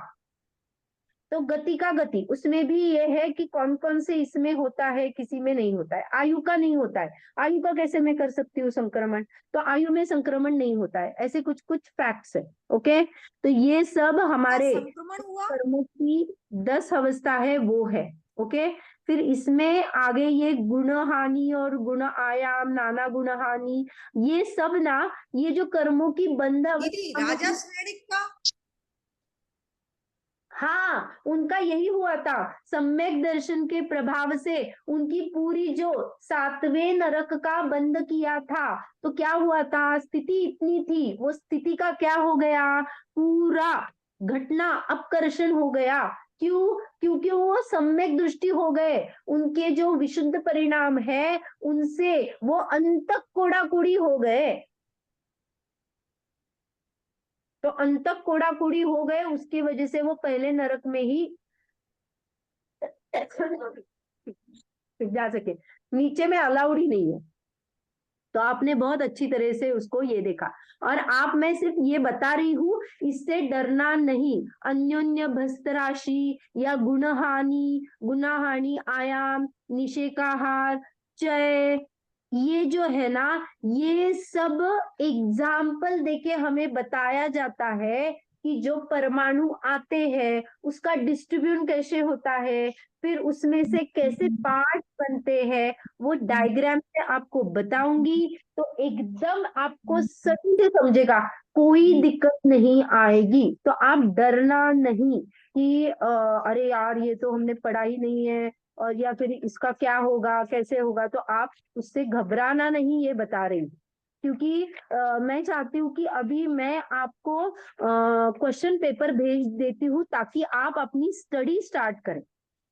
तो गति का गति, उसमें भी ये है कि कौन कौन से इसमें होता है, किसी में नहीं होता है। आयु का नहीं होता है, आयु का कैसे मैं कर सकती हूँ संक्रमण, तो आयु में संक्रमण नहीं होता है, ऐसे कुछ कुछ फैक्ट्स है। ओके, तो ये सब हमारे संक्रमण हुआ। कर्मों की 10 अवस्था है, वो है। ओके, फिर इसमें आगे ये गुण हानि और गुण आयाम, नाना गुण हानि, ये सब ना, ये जो कर्मों की बंध दीदी अवस्था, राजा श्रेणिक का हाँ, उनका यही हुआ था, सम्यक दर्शन के प्रभाव से उनकी पूरी जो 7वें नरक का बंद किया था, तो क्या हुआ था, स्थिति इतनी थी, वो स्थिति का क्या हो गया, पूरा घटना अपकर्षण हो गया। क्यों? क्योंकि वो सम्यक दृष्टि हो गए, उनके जो विशुद्ध परिणाम है उनसे वो अंतक कोड़ाकुड़ी हो गए, तो अंतक कोड़ाकुड़ी हो गए, उसकी वजह से वो पहले नरक में ही जा सके, नीचे में अलाउड ही नहीं है। तो आपने बहुत अच्छी तरह से उसको ये देखा। और आप, मैं सिर्फ ये बता रही हूँ, इससे डरना नहीं। अन्योन्य भस्तराशि या गुणहानि, आयाम, निषेकाहार, चय, ये जो है ना, ये सब एग्जाम्पल देके हमें बताया जाता है कि जो परमाणु आते हैं उसका डिस्ट्रीब्यूशन कैसे होता है, फिर उसमें से कैसे पार्ट बनते हैं, वो डायग्राम से आपको बताऊंगी। तो एकदम आपको सही से समझेगा, कोई दिक्कत नहीं आएगी। तो आप डरना नहीं कि अरे यार ये तो हमने पढ़ा ही नहीं है, और या फिर इसका क्या होगा, कैसे होगा। तो आप उससे घबराना नहीं, ये बता रही हूँ। क्योंकि मैं चाहती हूँ कि अभी मैं आपको क्वेश्चन पेपर भेज देती हूँ ताकि आप अपनी स्टडी स्टार्ट करें,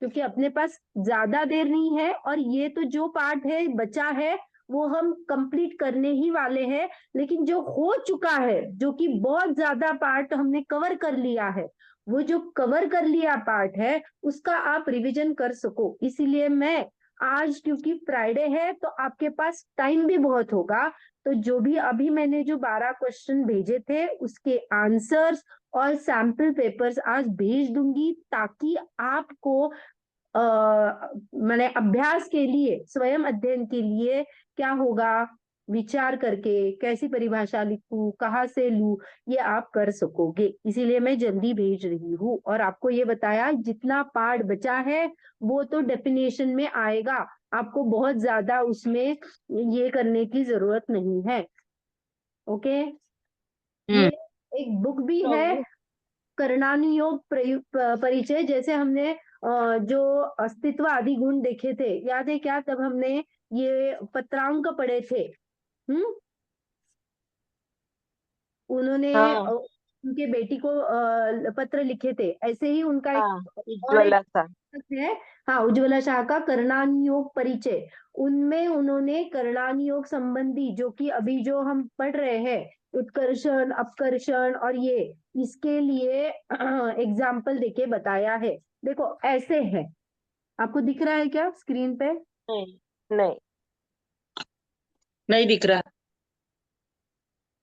क्योंकि अपने पास ज्यादा देर नहीं है। और ये तो जो पार्ट है बचा है वो हम कंप्लीट करने ही वाले हैं। लेकिन जो हो चुका है, जो कि बहुत ज्यादा पार्ट हमने कवर कर लिया है, वो जो कवर कर लिया पार्ट है उसका आप रिवीजन कर सको, इसीलिए मैं आज, क्योंकि फ्राइडे है तो आपके पास टाइम भी बहुत होगा, तो जो भी अभी मैंने जो 12 क्वेश्चन भेजे थे उसके आंसर्स और सैंपल पेपर्स आज भेज दूंगी, ताकि आपको मैंने अभ्यास के लिए, स्वयं अध्ययन के लिए क्या होगा, विचार करके कैसी परिभाषा लिखूं, कहाँ से लूं, ये आप कर सकोगे। इसीलिए मैं जल्दी भेज रही हूँ। और आपको ये बताया जितना पार्ट बचा है वो तो डेफिनेशन में आएगा, आपको बहुत ज्यादा उसमें ये करने की जरूरत नहीं है। ओके, ये एक बुक भी है, करणानुयोग परिचय। जैसे हमने जो अस्तित्व आदि गुण देखे थे, याद है क्या, तब हमने ये पत्रांक पढ़े थे। उन्होंने हाँ उनके बेटी को पत्र लिखे थे, ऐसे ही उनका एक हाँ, और एक उज्ज्वला सा। है। हाँ, उज्ज्वला शाह का करणानुयोग परिचय, उनमें उन्होंने करणानुयोग संबंधी, जो कि अभी जो हम पढ़ रहे हैं, उत्कर्षण, अपकर्षण और ये, इसके लिए एग्जाम्पल देके बताया है। देखो ऐसे है, आपको दिख रहा है क्या स्क्रीन पे? नहीं नहीं। नहीं दिख रहा।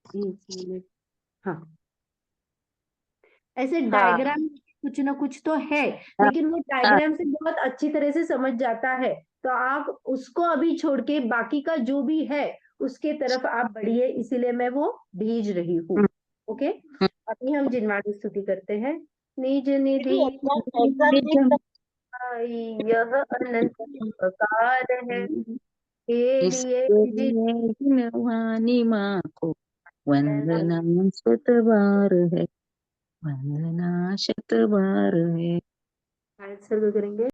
एक मिनट। हाँ, ऐसे हाँ डायग्राम कुछ ना कुछ तो है, हाँ लेकिन वो हाँ डायग्राम से बहुत अच्छी तरह से समझ जाता है। तो आप उसको अभी छोड़ के बाकी का जो भी है उसके तरफ आप बढ़िए, इसीलिए मैं वो भेज रही हूँ। ओके, अभी हम जिनवाणी स्तुति करते हैं। निज निधि एग्जाम निज भाई, यह अनंत उपकार है, के लिए इसके जिन लिए जिनवानी माँ को वंदना शतबार है, वंदना शतबार है। आंसर करेंगे।